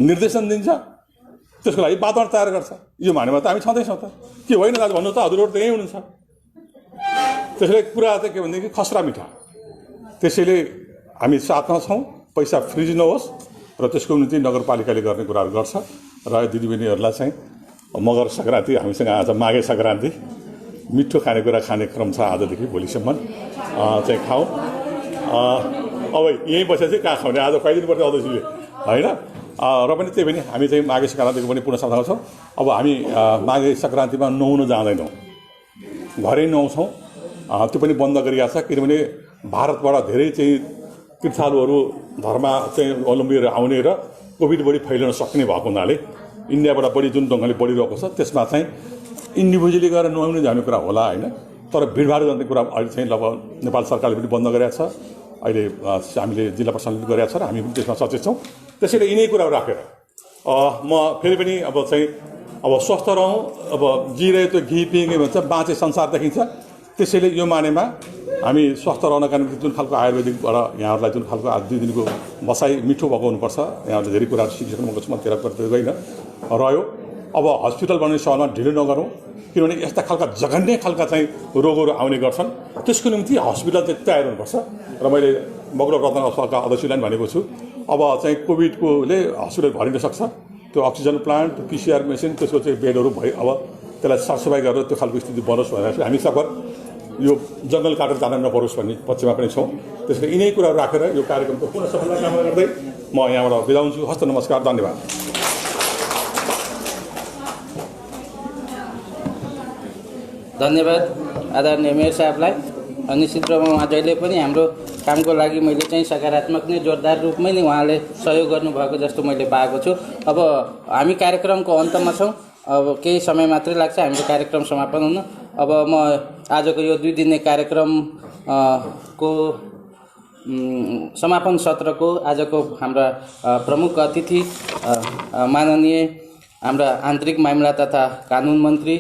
निर्देशन दिन्छ त्यसको लागि वातावरण तयार गर्छ यो मानेमा त हामी छँदैछौँ त के होइन दाजु भन्नु त हजुरहरू त यहीँ हुनुहुन्छ त्यसैले कुरा चाहिँ के भनेदेखि खसरा मिठा त्यसैले हामी साथमा छौँ पैसा फ्रिज नहोस् र त्यसको निम्ति नगरपालिकाले गर्ने कुराहरू गर्छ र दिदीबहिनीहरूलाई चाहिँ मगर सङ्क्रान्ति हामीसँग आज माघे सङ्क्रान्ति मिठो खानेकुरा खाने क्रम छ आजदेखि भोलिसम्म चाहिँ खाउँ अब यहीँ बसेर चाहिँ कहाँ खाउने आज खुवाइदिनुपर्छ अध्यक्षले होइन र पनि त्यही पनि हामी चाहिँ माघे सङ्क्रान्तिको पनि पुनः सम्झाउँछौँ छौँ अब हामी माघे सङ्क्रान्तिमा नुहाउन जाँदैनौँ घरै नुहाउँछौँ त्यो पनि बन्द गरिएको छ किनभने भारतबाट धेरै चाहिँ तीर्थालुहरू धर्म चाहिँ अवलम्बिएर आउने र कोभिड बढी फैलिन सक्ने भएको हुनाले इन्डियाबाट बढी जुन ढङ्गले बढिरहेको छ त्यसमा चाहिँ इन्डिभिजुअली गएर नुहाउने जाने कुरा होला होइन तर भिडभाड गर्ने कुरा अहिले चाहिँ नेपाल सरकारले पनि बन्द गरेको छ अहिले हामीले जिल्ला प्रशासनले गरेको छ र हामी पनि त्यसमा सचेत छौँ त्यसैले यिनै कुराहरू राखेर म फेरि पनि अब चाहिँ अब स्वस्थ रहौँ अब जिरे त्यो घी पिएँ भन्छ बाँचे संसार देखिन्छ त्यसैले यो मानेमा हामी स्वस्थ रहनका निम्ति जुन खालको आयुर्वेदिकबाट यहाँहरूलाई जुन खालको आज 2 दिनको बसाइ मिठो भएको हुनुपर्छ यहाँहरूले धेरै कुराहरू सिकिसक्नुभएको छ म त्यसलाई गर्दै गइन रह्यो अब हस्पिटल बनाउने सवालमा ढिलो नगरौँ किनभने यस्ता खालका जघन्य खालका चाहिँ रोगहरू आउने गर्छन् त्यसको निम्ति हस्पिटल चाहिँ तयार हुनुपर्छ र मैले मगलो रत्न अस्पतालका अध्यक्षलाई भनेको छु अब चाहिँ कोभिडकोले हस्पिटल भरिन सक्छ त्यो अक्सिजन प्लान्ट पिसिआर मेसिन त्यसको चाहिँ बेडहरू भयो अब त्यसलाई सरसफाइ गरेर त्यो खालको स्थिति बनोस् भनेर हामी सफर यो जङ्गल काटेर जान नपरोस् भन्ने पक्षमा पनि छौँ त्यसले यिनै कुराहरू राखेर यो कार्यक्रमको पुनः सफलता कामना गर्दै म यहाँबाट बिदा हुन्छु हस्त नमस्कार धन्यवाद धन्यवाद आदरणीय मेयर साहबलाई निश्चित रूपमा उहाँ जहिले पनि हाम्रो कामको लागि मैले चाहिँ सकारात्मक नै जोरदार रूपमै नै उहाँले सहयोग गर्नुभएको जस्तो मैले पाएको छु अब हामी कार्यक्रमको अन्तमा छौँ अब केही समय मात्रै लाग्छ हाम्रो कार्यक्रम समापन हुन अब म आजको यो 2 दिने कार्यक्रम को समापन सत्रको आजको हाम्रा प्रमुख अतिथि माननीय हाम्रा आन्तरिक मामला तथा कानुन मन्त्री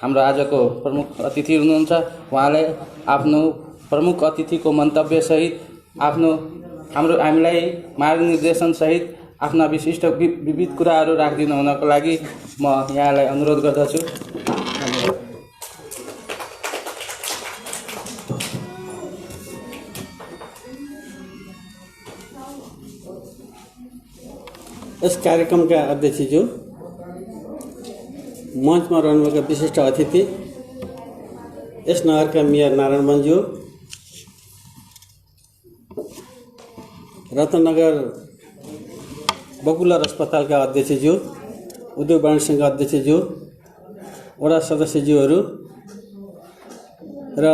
हाम्रो आजको प्रमुख अतिथि हुनुहुन्छ उहाँले आफ्नो प्रमुख अतिथिको मन्तव्यसहित आफ्नो हामीलाई मार्गनिर्देशन सहित आफ्ना विशिष्ट विविध कुराहरू राखिदिनु हुनको लागि म यहाँलाई अनुरोध गर्दछु यस कार्यक्रमका अध्यक्षज्यू मञ्चमा रहनुभएका विशिष्ट अतिथि यस नगरका मेयर नारायण मन्ज्यू, रत्नगर बकुलर अस्पतालका अध्यक्षज्यू, उद्योग वाणिज्य सङ्घका अध्यक्षज्यू, वडा सदस्यज्यूहरू र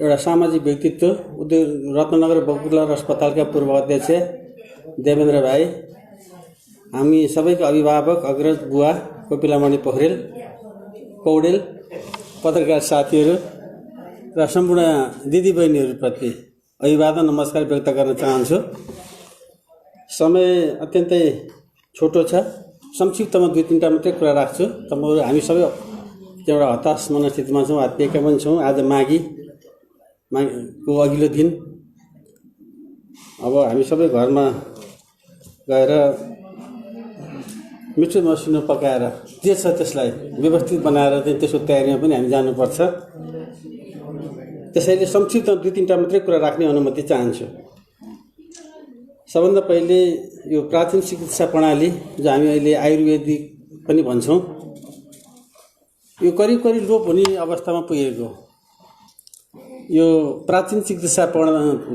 एउटा सामाजिक व्यक्तित्व रत्नगर बकुलर अस्पतालका पूर्व अध्यक्ष देवेन्द्र भाइ, हामी सबैको अभिभावक अग्रज बुवा कोपिलामणि पोखरेल पौडेल, पत्रकार साथीहरू र सम्पूर्ण दिदीबहिनीहरूप्रति अभिवादन नमस्कार व्यक्त गर्न चाहन्छु। समय अत्यन्तै छोटो छ, संक्षिप्तमा 2-3टा मात्रै कुरा राख्छु। हामी सबै एउटा हताश मनस्थितिमा छौँ, हात्तिएका पनि छौँ। आज माघीको अघिल्लो दिन, अब हामी सबै घरमा गएर मिठो मसिनो पकाएर जे छ त्यसलाई व्यवस्थित बनाएर चाहिँ त्यसको तयारीमा पनि हामी जानुपर्छ। त्यसैले संक्षिप्त 2-3टा मात्रै कुरा राख्ने अनुमति चाहन्छु। सबभन्दा पहिले यो प्राचीन चिकित्सा प्रणाली जो हामी अहिले आयुर्वेदिक पनि भन्छौँ, यो करिब करिब लोप हुने अवस्थामा पुगेको। यो प्राचीन चिकित्सा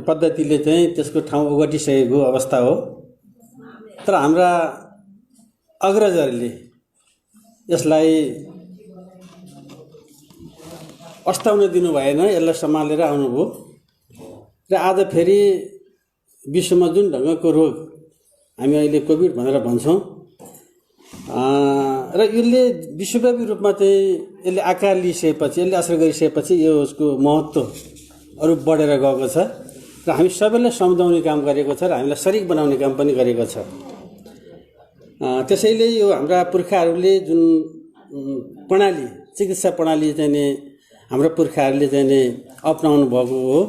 पद्धतिले चाहिँ त्यसको ठाउँ ओगटिसकेको अवस्था हो। तर हाम्रा अग्रजहरूले यसलाई अस्ताउन दिनु भएन, यसलाई सम्हालेर आउनुभयो र आज फेरि विश्वमा जुन ढङ्गको रोग हामी अहिले कोभिड भनेर भन्छौँ र यसले विश्वव्यापी रूपमा चाहिँ यसले आकार लिइसकेपछि, यसले असर गरिसकेपछि यो उसको महत्त्व अरू बढेर गएको छ र हामी सबैलाई सम्झाउने काम गरेको छ र हामीलाई सरिक बनाउने काम पनि गरेको छ। त्यसैले यो हाम्रा पुर्खाहरूले जुन प्रणाली, चिकित्सा प्रणाली चाहिँ नि हाम्रो पुर्खाहरूले चाहिँ नि अपनाउनु भएको हो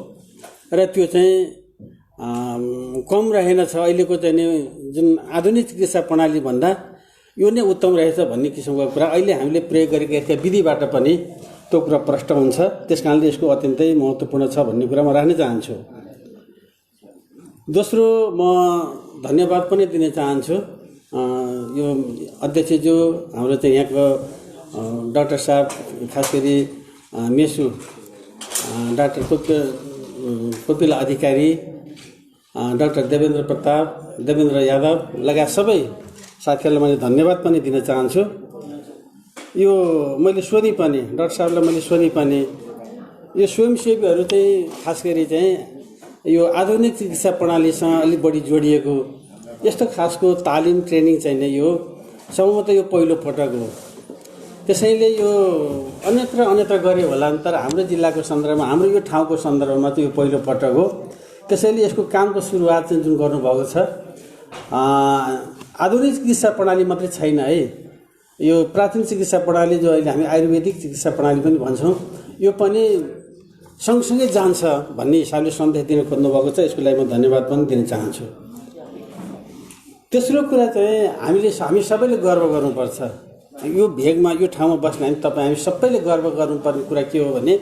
र त्यो चाहिँ कम रहेनछ। अहिलेको चाहिँ नि जुन आधुनिक चिकित्सा प्रणाली भन्दा यो नै उत्तम रहेछ भन्ने किसिमको कुरा अहिले हामीले प्रयोग गरेका विधिबाट पनि त्यो कुरा प्रष्ट हुन्छ। त्यस कारणले यसको अत्यन्तै महत्त्वपूर्ण छ भन्ने कुरा म राख्न चाहन्छु। दोस्रो, म धन्यवाद पनि दिन चाहन्छु यो अध्यक्षज्यू, हाम्रो चाहिँ यहाँको डाक्टर साहब, खास गरी मेसु डाक्टर कोपिला अधिकारी, डाक्टर देवेन्द्र प्रताप, देवेन्द्र यादव लगायत सबै साथीहरूलाई मैले धन्यवाद पनि दिन चाहन्छु। यो मैले सोधी पनि, डाक्टर साहबलाई मैले सोधी पनि, यो स्वयंसेवीहरू चाहिँ खास गरी चाहिँ यो आधुनिक चिकित्सा प्रणालीसँग अलिक बढी जोडिएको यस्तो खासको तालिम ट्रेनिङ चाहिने यो सम्भवतः यो पहिलो पटक हो। त्यसैले यो अन्यत्र गऱ्यो होला, तर हाम्रो जिल्लाको सन्दर्भमा, हाम्रो यो ठाउँको सन्दर्भमा चाहिँ यो पहिलो पटक हो। त्यसैले यसको कामको सुरुवात चाहिँ जुन गर्नुभएको छ, आधुनिक चिकित्सा प्रणाली मात्रै छैन है, यो प्राचीन चिकित्सा प्रणाली जो अहिले हामी आयुर्वेदिक चिकित्सा प्रणाली पनि भन्छौँ, यो पनि सँगसँगै जान्छ भन्ने हिसाबले सन्देश दिन खोज्नुभएको छ। यसको लागि म धन्यवाद पनि दिन चाहन्छु। तेस्रो कुरा चाहिँ हामी सबैले गर्व गर्नुपर्छ। यो भेगमा, यो ठाउँमा बस्ने हामी सबैले गर्व गर्नुपर्ने कुरा के हो भने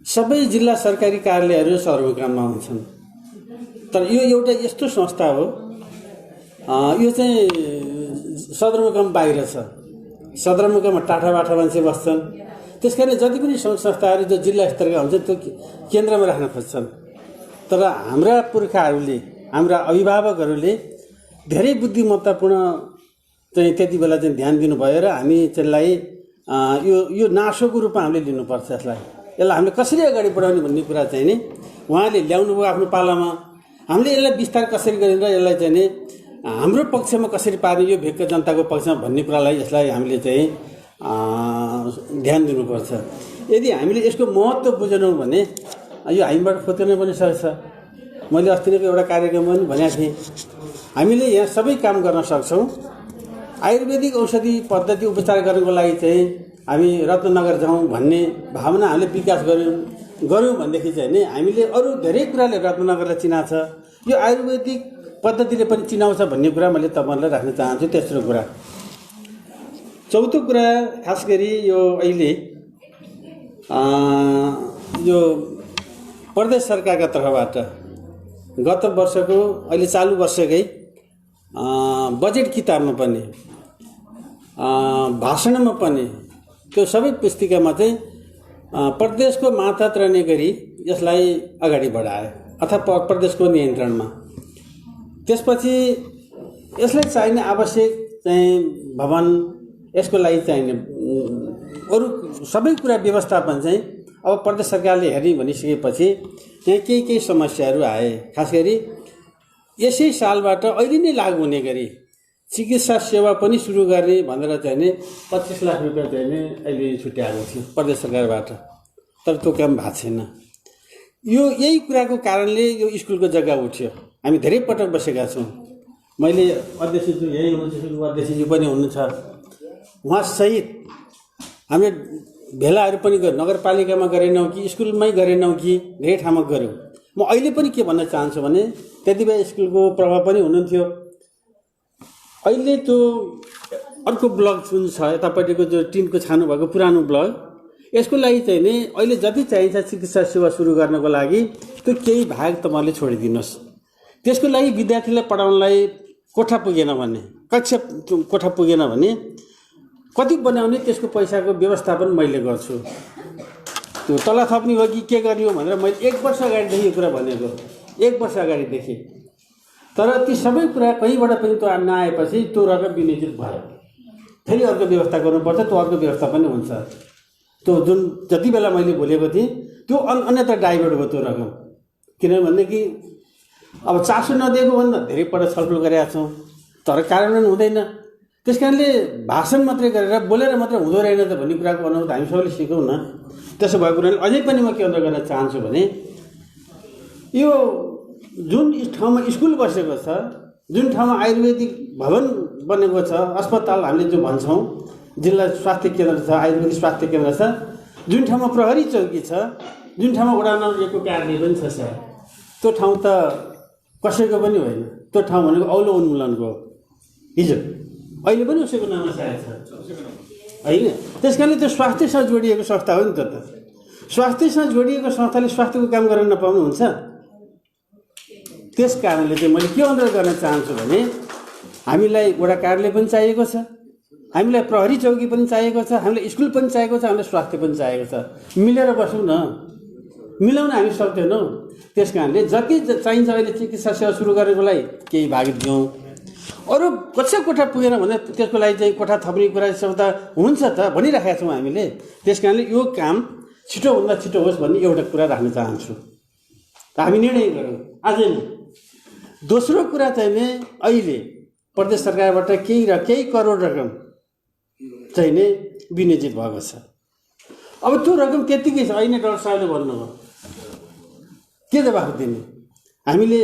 सबै जिल्ला सरकारी कार्यालयहरू सदरमुकाममा हुन्छन्। तर यो एउटा यस्तो संस्था हो, यो चाहिँ सदरमुकाम बाहिर छ। सदरमुकाममा टाढा मान्छे बस्छन्। त्यस कारण जति पनि संस्थाहरू जो जिल्ला स्तरका हुन्छन् त्यो केन्द्रमा राख्न खोज्छन्। तर हाम्रा पुर्खाहरूले, हाम्रा अभिभावकहरूले धेरै बुद्धिमत्तापूर्ण चाहिँ त्यति बेला चाहिँ ध्यान दिनुभयो र हामी त्यसलाई यो नासोको रूपमा हामीले लिनुपर्छ। यसलाई हामीले कसरी अगाडि बढाउने भन्ने कुरा चाहिँ नि उहाँले ल्याउनुभयो आफ्नो पालामा। हामीले यसलाई विस्तार कसरी गरेर यसलाई चाहिँ नि हाम्रो पक्षमा कसरी पार्ने, यो भेगका जनताको पक्षमा भन्ने कुरालाई यसलाई हामीले चाहिँ ध्यान दिनुपर्छ। यदि हामीले यसको महत्त्व बुझेनौँ भने यो हामीबाट खोज्न पनि सक्छ। मैले अस्ति नै एउटा कार्यक्रम पनि भनेको थिएँ, हामीले यहाँ सबै काम गर्न सक्छौँ। आयुर्वेदिक औषधि पद्धति उपचार गर्नको लागि चाहिँ हामी रत्नगर जाउँ भन्ने भावना हामीले विकास गऱ्यौँ भनेदेखि चाहिँ नि हामीले अरू धेरै कुराले रत्नगरलाई चिनाछ, यो आयुर्वेदिक पद्धतिले पनि चिनाउँछ भन्ने कुरा मैले तपाईँहरूलाई राख्न चाहन्छु। तेस्रो कुरा। चौथो कुरा, खास गरी यो अहिले यो प्रदेश सरकारका तर्फबाट गत वर्षको, अहिले चालु वर्षकै बजेट किताबमा पनि भाषणमा पनि त्यो सबै पुस्तिकामा चाहिँ प्रदेशको मातहत रहने गरी यसलाई अगाडि बढाए अथवा प्रदेशको नियन्त्रणमा। त्यसपछि यसलाई चाहिने आवश्यक चाहिँ भवन, यसको लागि चाहिने अरू सबै कुरा व्यवस्थापन चाहिँ अब प्रदेश सरकारले हेर्ने भनिसकेपछि त्यहाँ केही समस्याहरू आए। खास गरी यसै सालबाट अहिले नै लागू हुने गरी चिकित्सा सेवा पनि सुरु गर्ने भनेर चाहिँ नि 25 लाख रुपियाँ चाहिँ नि अहिले छुट्याएको थियो प्रदेश सरकारबाट, तर त्यो काम भएको छैन। यही कुराको कारणले यो स्कुलको जग्गा उठ्यो। हामी धेरै पटक बसेका छौँ। मैले अध्यक्षज्यू यही हुनुहुन्छ, अध्यक्षज्यू पनि हुनुहुन्छ, उहाँसहित हामीले भेलाहरू पनि गर्यौँ। नगरपालिकामा गरेनौँ कि स्कुलमै गरेनौँ कि धेरै ठाउँमा गऱ्यौँ। म अहिले पनि के भन्न चाहन्छु भने त्यति बेला स्कुलको प्रभाव पनि हुनुहुन्थ्यो। अहिले त्यो अर्को ब्लक जुन छ यतापट्टिको जो टिनको छानु भएको पुरानो ब्लक, यसको लागि चाहिँ नि अहिले जति चाहिन्छ चिकित्सा सेवा सुरु गर्नको लागि त्यो केही भाग तपाईँहरूले छोडिदिनुहोस्। त्यसको लागि विद्यार्थीलाई पढाउनलाई कोठा पुगेन भने, कक्षा कोठा पुगेन भने कति बनाउने त्यसको पैसाको व्यवस्थापन मैले गर्छु। त्यो तल थप्ने हो कि के गर्ने हो भनेर मैले 1 वर्ष अगाडिदेखि यो कुरा भनेको, 1 वर्ष अगाडिदेखि। तर ती सबै कुरा कहीँबाट पनि त्यो नआएपछि त्यो रकम विनियोजित भयो। फेरि अर्को व्यवस्था गर्नुपर्छ, त्यो अर्को व्यवस्था पनि हुन्छ। त्यो जुन जति बेला मैले बोलेको थिएँ त्यो अन्यत्र डाइभर्ट भयो त्यो रकम। किनभनेदेखि अब चासो नदिएको भन्दा धेरै पटक छलफल गरेका छौँ, तर कार्यान्वयन हुँदैन। त्यस कारणले भाषण मात्रै गरेर बोलेर मात्रै हुँदो रहेन त भन्ने कुराको अनुभव हामी सबैले सिकौँ न। त्यसो भएको कुराले अझै पनि म के अनुरोध गर्न चाहन्छु भने यो जुन ठाउँमा स्कुल बसेको छ, जुन ठाउँमा आयुर्वेदिक भवन बनेको छ, अस्पताल हामीले जो भन्छौँ जिल्ला स्वास्थ्य केन्द्र छ, आयुर्वेदिक स्वास्थ्य केन्द्र छ, जुन ठाउँमा प्रहरी चौकी छ, जुन ठाउँमा वडा नम्बर 1 को कार्यालय पनि छ सर, त्यो ठाउँ त कसैको पनि होइन। त्यो ठाउँ भनेको औलो उन्मूलनको हिजो अहिले पनि उसैको नाममा सायद छ होइन। त्यस कारणले त्यो स्वास्थ्यसँग जोडिएको संस्था हो नि त। स्वास्थ्यसँग जोडिएको संस्थाले स्वास्थ्यको काम गर्न नपाउनुहुन्छ। त्यस कारणले चाहिँ मैले के अनुरोध गर्न चाहन्छु भने हामीलाई वडा कार्यालय पनि चाहिएको छ, हामीलाई प्रहरी चौकी पनि चाहिएको छ, हामीलाई स्कुल पनि चाहिएको छ, हामीलाई स्वास्थ्य पनि चाहिएको छ। मिलेर बसौँ न, मिलाउन हामी सक्दैनौँ। त्यस कारणले जति चाहिन्छ अहिले चिकित्सा सेवा सुरु गरेको लागि केही भाग दिउँ। अरू कक्षा कोठा पुगेन भने त्यसको लागि चाहिँ कोठा थप्ने कुरा सब त हुन्छ त भनिराखेका छौँ हामीले। त्यस कारणले यो काम छिटोभन्दा छिटो होस् भन्ने एउटा कुरा राख्न चाहन्छु। हामी निर्णय गरौँ आजै नै। दोस्रो कुरा चाहिँ नि अहिले प्रदेश सरकारबाट केही करोड रकम चाहिँ नि विनियोजित भएको छ। अब त्यो रकम त्यत्तिकै छ। अहिले डाक्टर साहबले भन्नुभयो के जवाफ दिने। हामीले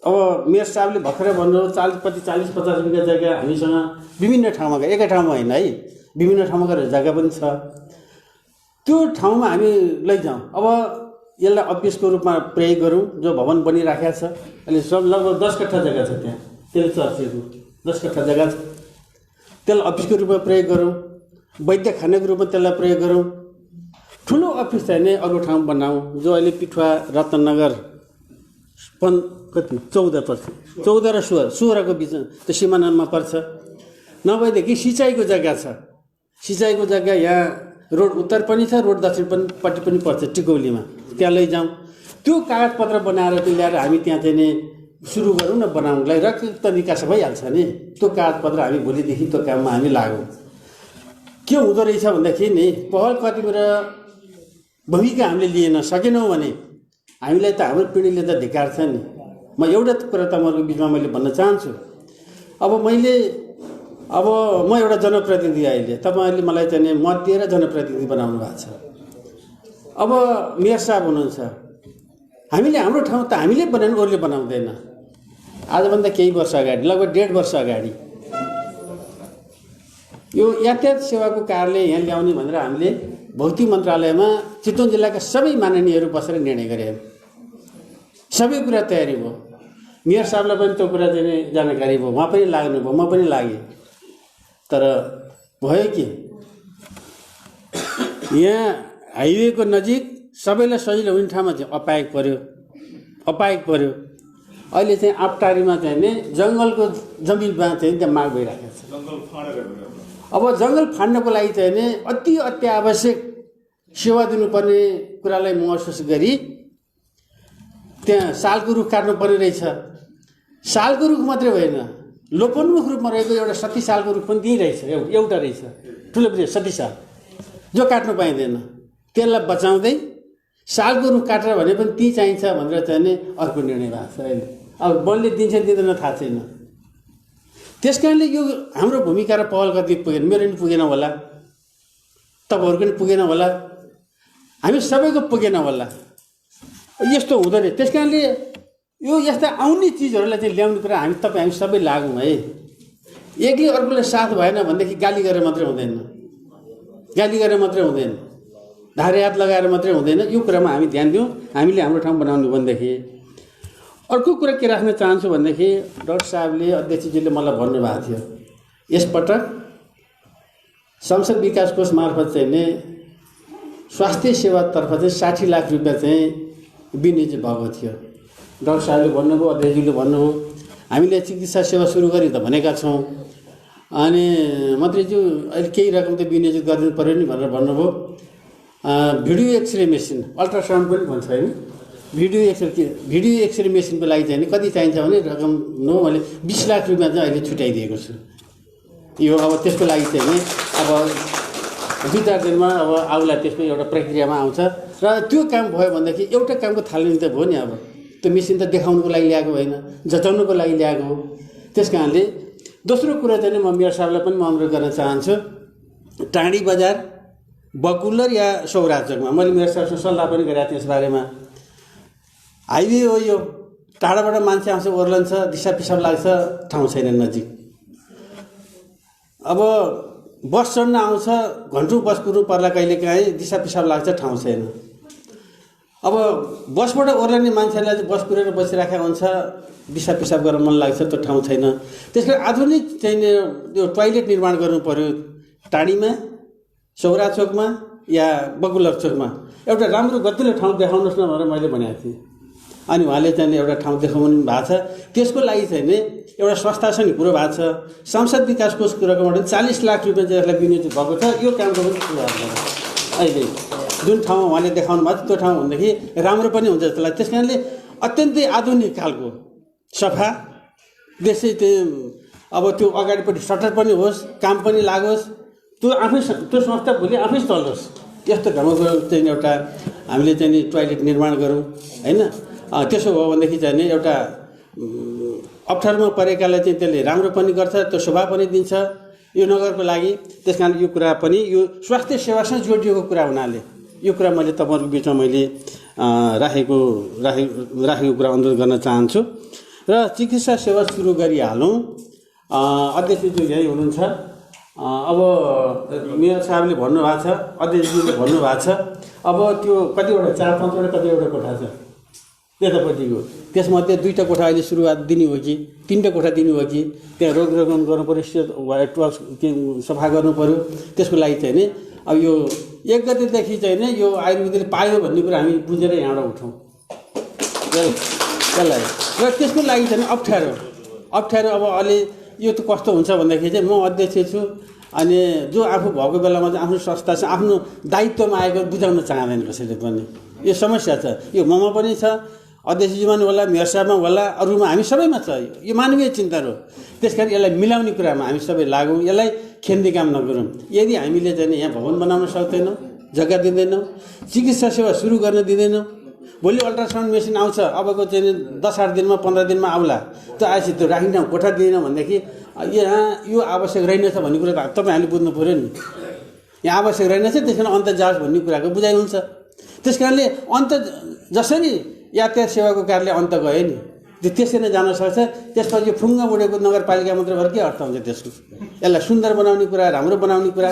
अब मेयर साहबले भर्खरै भन्नुभयो 40-50 बिघा जग्गा हामीसँग विभिन्न ठाउँमा, एकै ठाउँमा होइन है, विभिन्न ठाउँमा गएर जग्गा पनि छ। त्यो ठाउँमा हामी लैजाउँ। अब यसलाई अफिसको रूपमा प्रयोग गरौँ। जो भवन बनिराखेको छ अहिले सब लगभग 10 कट्ठा जग्गा छ, त्यहाँ त्यसले चर्चेको 10 कट्ठा जग्गा छ। त्यसलाई अफिसको रूपमा प्रयोग गरौँ, वैद्य खानाको रूपमा त्यसलाई प्रयोग गरौँ। ठुलो अफिस चाहिने अरू ठाउँ बनाऊँ। जो अहिले पिठुवा रत्ननगर कति 14 पर्छ, 14 र 16को बिचमा त्यो सिमानामा पर्छ। नभएदेखि सिँचाइको जग्गा छ, सिँचाइको जग्गा यहाँ रोड उत्तर पनि छ, रोड दक्षिणपट्टि पनि पर्छ टिकौलीमा, त्यहाँ लैजाउँ। त्यो कागजपत्र बनाएर त्यो ल्याएर हामी त्यहाँ चाहिँ नि सुरु गरौँ न बनाउनलाई, र त निकास भइहाल्छ नि। त्यो कागजपत्र हामी भोलिदेखि त्यो काममा हामी लागौँ। के हुँदो रहेछ भन्दाखेरि नि पहल कतिबाट भूमिका हामीले लिएन सकेनौँ भने हामीलाई त हाम्रो पिँढीले त धिक्कार छ नि। म एउटा कुरा तपाईँहरूको बिचमा मैले भन्न चाहन्छु। अब म एउटा जनप्रतिनिधि, अहिले तपाईँहरूले मलाई चाहिँ मत दिएर जनप्रतिनिधि बनाउनु भएको छ। अब मेयर साहब हुनुहुन्छ, हामीले हाम्रो ठाउँ त हामीले बनाउनु, अरूले बनाउँदैन। आजभन्दा केही वर्ष अगाडि, लगभग 1.5 वर्ष अगाडि यो यातायात सेवाको कार्यालय यहाँ ल्याउने भनेर हामीले भौतिक मन्त्रालयमा चितवन जिल्लाका सबै माननीयहरू बसेर निर्णय गरे। सबै कुरा तयारी भयो। मेयर साहबलाई पनि त्यो कुरा चाहिँ जानकारी भयो, उहाँ पनि लाग्नुभयो, म पनि लागेँ। तर भयो कि यहाँ हाइवेको नजिक सबैलाई सजिलो हुने ठाउँमा चाहिँ अपायक पर्यो। अहिले चाहिँ आपटारीमा चाहिँ नि जङ्गलको जमिनमा चाहिँ त्यहाँ माग भइरहेको छ। अब जङ्गल फाड्नको लागि चाहिँ नि अति अत्यावश्यक सेवा दिनुपर्ने कुरालाई महसुस गरी त्यहाँ सालको रुख काट्नुपर्ने रहेछ। सालको रुख मात्रै होइन, लोपोन्मुख रूपमा रहेको एउटा 70 सालको रुख पनि त्यहीँ रहेछ, एउटा रहेछ, ठुलो 70 साल, जो काट्नु पाइँदैन। त्यसलाई बचाउँदै सालको रुख काटेर भने पनि ती चाहिन्छ भनेर चाहिँ नि अर्को निर्णय भएको छ अहिले। अब वनले दिन्छ दिँदैन थाहा छैन। त्यस कारणले यो हाम्रो भूमिका र पहल कति पुगेन, मेरो पनि पुगेन होला, तपाईँहरूको पनि पुगेन होला, हामी सबैको पुगेन होला। यस्तो हुँदैन। त्यस कारणले यो यस्ता आउने चिजहरूलाई चाहिँ ल्याउने कुरा हामी सबै लागौँ है। एकले अर्कोलाई साथ भएन भनेदेखि गाली गरेर मात्रै हुँदैन, गाली गरेर मात्रै हुँदैन, धारे हात लगाएर मात्रै हुँदैन। यो कुरामा हामी ध्यान दिउँ, हामीले हाम्रो ठाउँ बनाउनु भनेदेखि। अर्को कुरा के राख्न चाहन्छु भनेदेखि डाक्टर साहबले, अध्यक्षजीले मलाई भन्नुभएको थियो, यसपटक संसद विकास कोष मार्फत चाहिँ नै स्वास्थ्य सेवातर्फ चाहिँ 60 लाख रुपियाँ चाहिँ विनियोजित भएको थियो। डाक्टर साहबले भन्नुभयो, अध्यक्षजीले भन्नुभयो, हामीले चिकित्सा सेवा सुरु गरी त भनेका छौँ, अनि मन्त्रीज्यू अहिले केही रकम त विनियोजित गरिदिनु पऱ्यो नि भनेर भन्नुभयो। भिडियो एक्सरे मेसिन, अल्ट्रासाउन्ड पनि भन्छ होइन, भिडियो एक्सरे मेसिनको लागि चाहिँ कति चाहिन्छ भने रकम मैले 20 लाख रुपियाँ चाहिँ अहिले छुट्याइदिएको छु। यो अब त्यसको लागि चाहिँ नि अब 2-4 दिनमा अब आउला, त्यसको एउटा प्रक्रियामा आउँछ र त्यो काम भयो भनेदेखि एउटा कामको थाल्नु त भयो नि। अब त्यो मेसिन त देखाउनुको लागि ल्याएको होइन, जचाउनुको लागि ल्याएको हो। त्यस कारणले दोस्रो कुरा चाहिँ म मेयर साहबलाई पनि म अनुरोध गर्न चाहन्छु, टाँडी बजार, बकुलर या सौराचोकमा मैले मेयर साहबसँग सल्लाह पनि गरेको थिएँ यसबारेमा। हाइवे हो यो, टाढाबाट मान्छे आउँछ, ओर्लन्छ, दिसा पिसाब लाग्छ, ठाउँ छैन नजिक। अब बस चढ्न आउँछ, घन्टौँ बस कुर्नु पर्ला, कहिलेकाहीँ दिसा पिसाब लाग्छ, ठाउँ छैन। अब बसबाट ओर्लने मान्छेलाई चाहिँ बस कुरेर बसिराखेको हुन्छ, दिसा पिसाब गर्न मन लाग्छ, त्यो ठाउँ छैन। त्यस कारण आधुनिक चाहिँ यो टोयलेट निर्माण गर्नु पर्यो टाढीमा, सौराचोकमा या बकुलर चोकमा। एउटा राम्रो गतिलो ठाउँ देखाउनुहोस् न भनेर मैले भनेको थिएँ। अनि उहाँले चाहिँ एउटा ठाउँ देखाउनु भएको छ। त्यसको लागि चाहिँ नि एउटा संस्था छ नि, कुरो भएको छ, संसद विकास कोष कुराकोबाट 40 लाख रुपियाँ चाहिँ यसलाई विनियोजित भएको छ। यो कामको पनि सुरुवात गर्छ। अहिले जुन ठाउँमा उहाँले देखाउनु भएको छ त्यो ठाउँ भनेदेखि राम्रो पनि हुन्छ जस्तो लाग्छ। त्यस कारणले अत्यन्तै आधुनिक खालको सफा त्यसै अब त्यो अगाडिपट्टि सटर पनि होस्, काम पनि लागोस्, त्यो आफै त्यो संस्था भोलि आफै चलोस्, यस्तो ढङ्गको चाहिँ एउटा हामीले चाहिँ नि टोयलेट निर्माण गरौँ होइन। त्यसो भयो भनेदेखि चाहिँ नि एउटा अप्ठ्यारोमा परेकालाई चाहिँ त्यसले राम्रो पनि गर्छ, त्यो शोभा पनि दिन्छ यो नगरको लागि। त्यस कारण यो कुरा पनि यो स्वास्थ्य सेवासँग जोडिएको कुरा हुनाले यो कुरा मैले तपाईँहरूको बिचमा मैले राखेको कुरा अनुरोध गर्न चाहन्छु। र चिकित्सा सेवा सुरु गरिहालौँ। अध्यक्षज्यू यही हुनुहुन्छ। अब मेयर साहबले भन्नुभएको छ, अध्यक्षज्यूले भन्नुभएको छ, अब त्यो कतिवटा 4-5वटा कतिवटा कोठा छ यतापट्टिको, त्यसमध्ये 2टा कोठा अहिले सुरुवात दिने हो कि 3टा कोठा दिने हो कि त्यहाँ रोगन गर्नु पऱ्यो, टुवाल्स सफा गर्नु पऱ्यो। त्यसको लागि चाहिँ नि अब यो 1 गतेदेखि चाहिँ नि यो आयुर्वेदले पायो भन्ने कुरा हामी बुझेर यहाँबाट उठौँ त्यसलाई। र त्यसको लागि चाहिँ अप्ठ्यारो अब अलि यो त कस्तो हुन्छ भन्दाखेरि चाहिँ म अध्यक्ष छु, अनि जो आफू भएको बेलामा चाहिँ आफ्नो संस्था छ, आफ्नो दायित्वमा आएको बुझाउन चाहँदैन कसैले पनि। यो समस्या छ, यो ममा पनि छ, अध्यक्षजीमा पनि होला, मेयर साहबमा होला, अरूमा हामी सबैमा छ। यो मानवीय चिन्ता हो। त्यस कारण यसलाई मिलाउने कुरामा हामी सबै लागौँ, यसलाई खेल्ने काम नगरौँ। यदि हामीले चाहिँ यहाँ भवन बनाउन सक्दैनौँ, जग्गा दिँदैनौँ, चिकित्सा सेवा सुरु गर्न दिँदैनौँ, भोलि अल्ट्रासाउन्ड मेसिन आउँछ, अबको चाहिँ 10-8 दिनमा 15 दिनमा आउला, त्यो आएपछि त्यो राखिन कोठा दिँदैन भनेदेखि यहाँ यो आवश्यक रहेनछ भन्ने कुरा त तपाईँहरूले बुझ्नु पऱ्यो नि। यहाँ आवश्यक रहेनछ, त्यस कारण अन्त जाओस् भन्ने कुराको बुझाइ हुन्छ। त्यस कारणले अन्त जसरी यातायात सेवाको कार्यले अन्त गयो नि, त्यो त्यसरी नै जान सक्छ। त्यसपछि यो फुङ्गा उडेको नगरपालिका मात्र भएर के अर्थ हुन्छ त्यसको? यसलाई सुन्दर बनाउने कुरा, राम्रो बनाउने कुरा,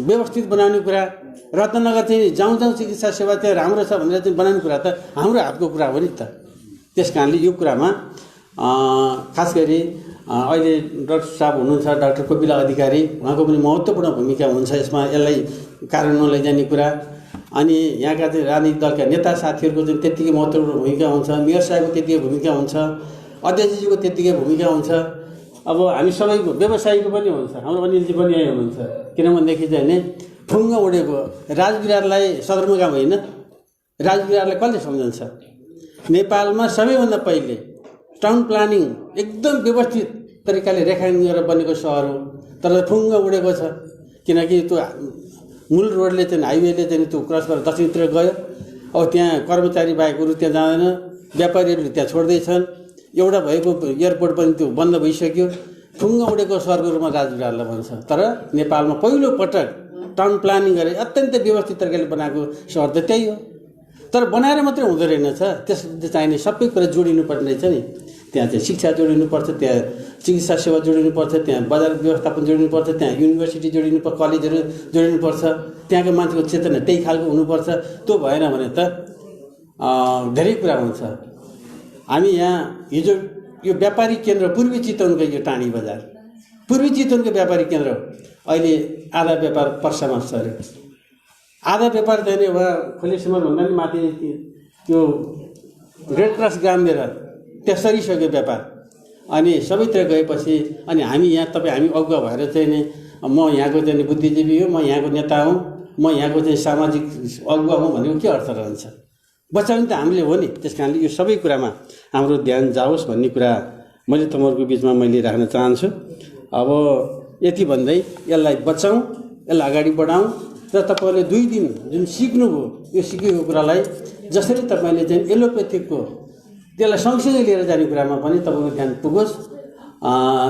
व्यवस्थित बनाउने कुरा, रत्नगर चाहिँ जाउँ चिकित्सा सेवा चाहिँ राम्रो छ भनेर चाहिँ बनाउने कुरा त हाम्रो हातको कुरा हो नि त। त्यस कारणले यो कुरामा खास गरी अहिले डाक्टर साहब हुनुहुन्छ, डाक्टर कोपिला अधिकारी, उहाँको पनि महत्त्वपूर्ण भूमिका हुन्छ यसमा, यसलाई कार्यान्वयन लैजाने कुरा। अनि यहाँका चाहिँ राजनीतिक दलका नेता साथीहरूको चाहिँ त्यत्तिकै महत्त्वपूर्ण भूमिका हुन्छ, मेयर साहबको त्यत्तिकै भूमिका हुन्छ, अध्यक्षजीको त्यत्तिकै भूमिका हुन्छ। अब हामी सबैको व्यवसायीको पनि हुन्छ, हाम्रो अनिलजी पनि यही हुनुहुन्छ। किनभनेदेखि चाहिँ नि ठुङ्ग उडेको राजविरारलाई सदरमुकाम होइन, राजविरारलाई कसले सम्झन्छ? नेपालमा सबैभन्दा पहिले टाउन प्लानिङ एकदम व्यवस्थित तरिकाले रेखाङ्कन गरेर बनेको सहर हो, तर ठुङ्ग उडेको छ। किनकि त्यो मूल रोडले चाहिँ हाइवेले चाहिँ त्यो क्रस गरेर दक्षिणतिर गयो। अब त्यहाँ कर्मचारी बाहेक अरू त्यहाँ जाँदैन, व्यापारीहरूले त्यहाँ छोड्दैछन्। एउटा भएको एयरपोर्ट पनि त्यो बन्द भइसक्यो। ठुङ्ग उडेको सहरको रूपमा राजविरारलाई भन्छ। तर नेपालमा पहिलोपटक टाउन प्लानिङ गरेर अत्यन्तै व्यवस्थित तरिकाले बनाएको सहर त त्यही हो। तर बनाएर मात्रै हुँदो रहेनछ, त्यसले चाहिने सबै कुरा जोडिनुपर्ने रहेछ नि। त्यहाँ चाहिँ शिक्षा जोडिनुपर्छ, त्यहाँ चिकित्सा सेवा जोडिनुपर्छ, त्यहाँ बजार व्यवस्थापन जोडिनुपर्छ, त्यहाँ युनिभर्सिटी जोडिनुपर्छ, कलेजहरू जोडिनुपर्छ, त्यहाँको मान्छेको चेतना त्यही खालको हुनुपर्छ। त्यो भएन भने त धेरै कुरा हुन्छ। हामी यहाँ हिजो यो व्यापारिक केन्द्र पूर्वी चितवनको यो टाढी बजार, पूर्वी चितवनको व्यापारिक केन्द्र अहिले आधा व्यापार पर्सामा सर्यो। आधा व्यापार चाहिँ उहाँ खोलेसम्मभन्दा पनि माथि त्यो रेड क्रस ग्रामतिर त्यहाँ सरिसक्यो व्यापार। अनि सबैतिर गएपछि अनि हामी यहाँ हामी अगुवा भएर चाहिँ नि म यहाँको चाहिँ बुद्धिजीवी हो, म यहाँको नेता हुँ, म यहाँको चाहिँ सामाजिक अगुवा हुँ भनेको के अर्थ रहन्छ? बचाउने त हामीले हो नि। त्यस कारणले यो सबै कुरामा हाम्रो ध्यान जाओस् भन्ने कुरा मैले तपाईँहरूको बिचमा मैले राख्न चाहन्छु। अब यति भन्दै यसलाई बचाउँ, यसलाई अगाडि बढाउँ र तपाईँले 2 दिन जुन सिक्नुभयो यो सिकेको कुरालाई जसरी तपाईँले चाहिँ एलोपेथिकको त्यसलाई सँगसँगै लिएर जाने कुरामा पनि तपाईँको ध्यान पुगोस्।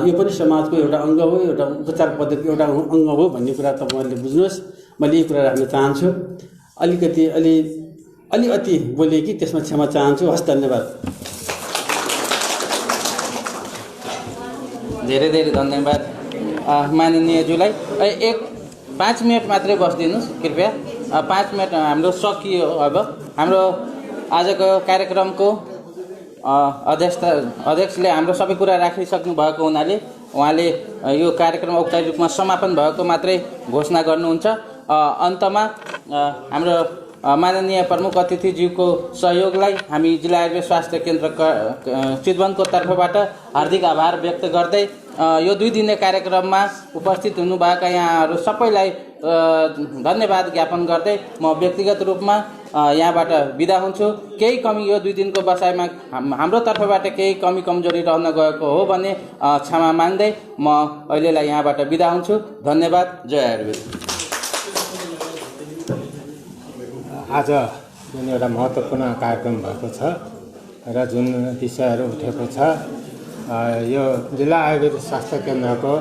यो पनि समाजको एउटा अङ्ग हो, एउटा उपचार पद्धति एउटा अङ्ग हो भन्ने कुरा तपाईँहरूले बुझ्नुहोस्। मैले यही कुरा राख्न चाहन्छु। अलिकति बोले कि त्यसमा क्षमा चाहन्छु। हस्, धन्यवाद। धेरै धेरै धन्यवाद माननीयज्यूलाई। 5 मिनट मात्रै बसिदिनुहोस् कृपया। 5 मिनट हाम्रो सकियो। अब हाम्रो आजको कार्यक्रमको अध्यक्षले हाम्रो सबै कुरा राखिसक्नु भएको हुनाले उहाँले यो कार्यक्रम औपचारिक रूपमा समापन भएको मात्रै घोषणा गर्नुहुन्छ। अन्तमा हाम्रो माननीय प्रमुख अतिथिज्यूको सहयोगलाई हामी जिल्ला आयुर्वेद स्वास्थ्य केन्द्र चितवनको तर्फबाट हार्दिक आभार व्यक्त गर्दै यो 2 दिने कार्यक्रममा उपस्थित हुनुभएका यहाँहरू सबैलाई धन्यवाद ज्ञापन गर्दै म व्यक्तिगत रूपमा यहाँबाट बिदा हुन्छु। केही कमी यो 2 दिनको बसाइमा हाम्रो तर्फबाट केही कमी कमजोरी रहन गएको हो भने क्षमा माग्दै म अहिलेलाई यहाँबाट बिदा हुन्छु। धन्यवाद। जय आयुर्वेद। आज जुन एउटा महत्त्वपूर्ण कार्यक्रम भएको छ र जुन विषयहरू उठेको छ, यो जिल्ला आयुर्वेद स्वास्थ्य केन्द्रको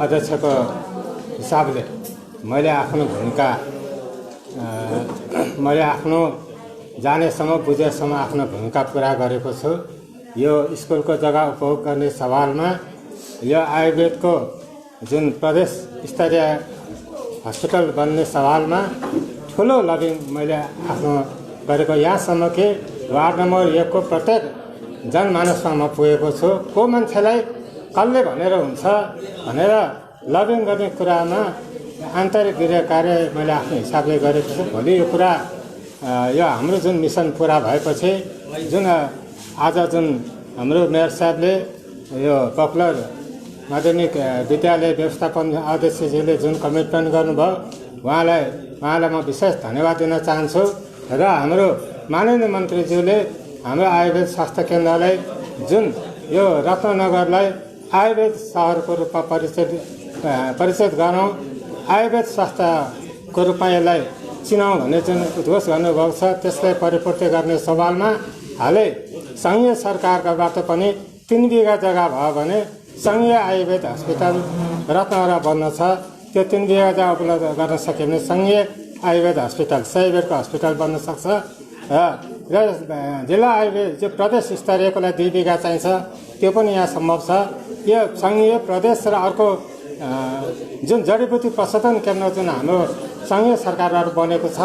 अध्यक्षको हिसाबले मैले आफ्नो जानेसम्म बुझेसम्म आफ्नो भूमिका पुरा गरेको छु। यो स्कुलको जग्गा उपभोग गर्ने सवालमा यो आयुर्वेदको जुन प्रदेश स्तरीय हस्पिटल बन्ने सवालमा ठुलो लबिङ मैले आफ्नो गरेको। यहाँसम्म कि वार्ड नम्बर 1 को प्रत्येक जनमानसमा म पुगेको छु। को मान्छेलाई कसले भनेर हुन्छ भनेर लबिङ गर्ने कुरामा आन्तरिक गृह कार्य मैले आफ्नो हिसाबले गरेको छु। भोलि यो कुरा यो हाम्रो जुन मिसन पुरा भएपछि जुन आज जुन हाम्रो मेयर साहबले यो पपुलर माध्यमिक विद्यालय व्यवस्थापन अध्यक्षज्यूले जुन कमिटमेन्ट गर्नुभयो उहाँलाई म विशेष धन्यवाद दिन चाहन्छु। र हाम्रो माननीय मन्त्रीज्यूले हाम्रो आयुर्वेद स्वास्थ्य केन्द्रलाई जुन यो रत्ननगरलाई आयुर्वेद सहरको रूपमा परिचित गरौँ, आयुर्वेद स्वास्थ्यको रूपमा यसलाई चिनाउँ भन्ने जुन उद्घोष गर्नुभएको छ त्यसलाई परिपूर्ति गर्ने सवालमा हालै सङ्घीय सरकारबाट पनि 3 बिघा जग्गा भयो भने सङ्घीय आयुर्वेद हस्पिटल रत्नगर बन्न छ। त्यो 3 बिघा जग्गा उपलब्ध गर्न सक्यो भने सङ्घीय आयुर्वेद हस्पिटल सयबेरको हस्पिटल बन्न सक्छ। र जिल्ला आयुर्वेद जो प्रदेश स्तरीयकोलाई 2 बिघा चाहिन्छ, त्यो पनि यहाँ सम्भव छ। यो सङ्घीय प्रदेश र अर्को जुन जडीबुटी प्रशोधन केन्द्र जुन हाम्रो सङ्घीय सरकारहरू बनेको छ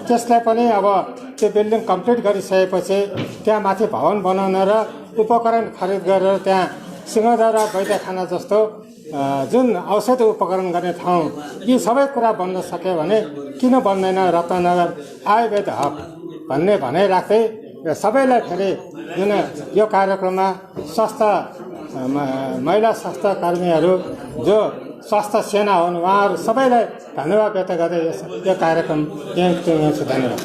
त्यसलाई पनि अब त्यो बिल्डिङ कम्प्लिट गरिसकेपछि त्यहाँ माथि भवन बनाउन र उपकरण खरिद गरेर त्यहाँ सिंहदरा वैद्यखाना जस्तो जुन औषधि उपकरण गर्ने ठाउँ यी सबै कुरा बन्न सक्यो भने किन बन्दैन रत्ननगर आयुर्वेद हब भन्ने भनाइ राख्दै सबैलाई फेरि जुन यो कार्यक्रममा स्वास्थ्य महिला स्वास्थ्य कर्मीहरू जो स्वास्थ्य सेना हुन् उहाँहरू सबैलाई धन्यवाद व्यक्त गर्दै यो कार्यक्रम यहाँ छु। धन्यवाद।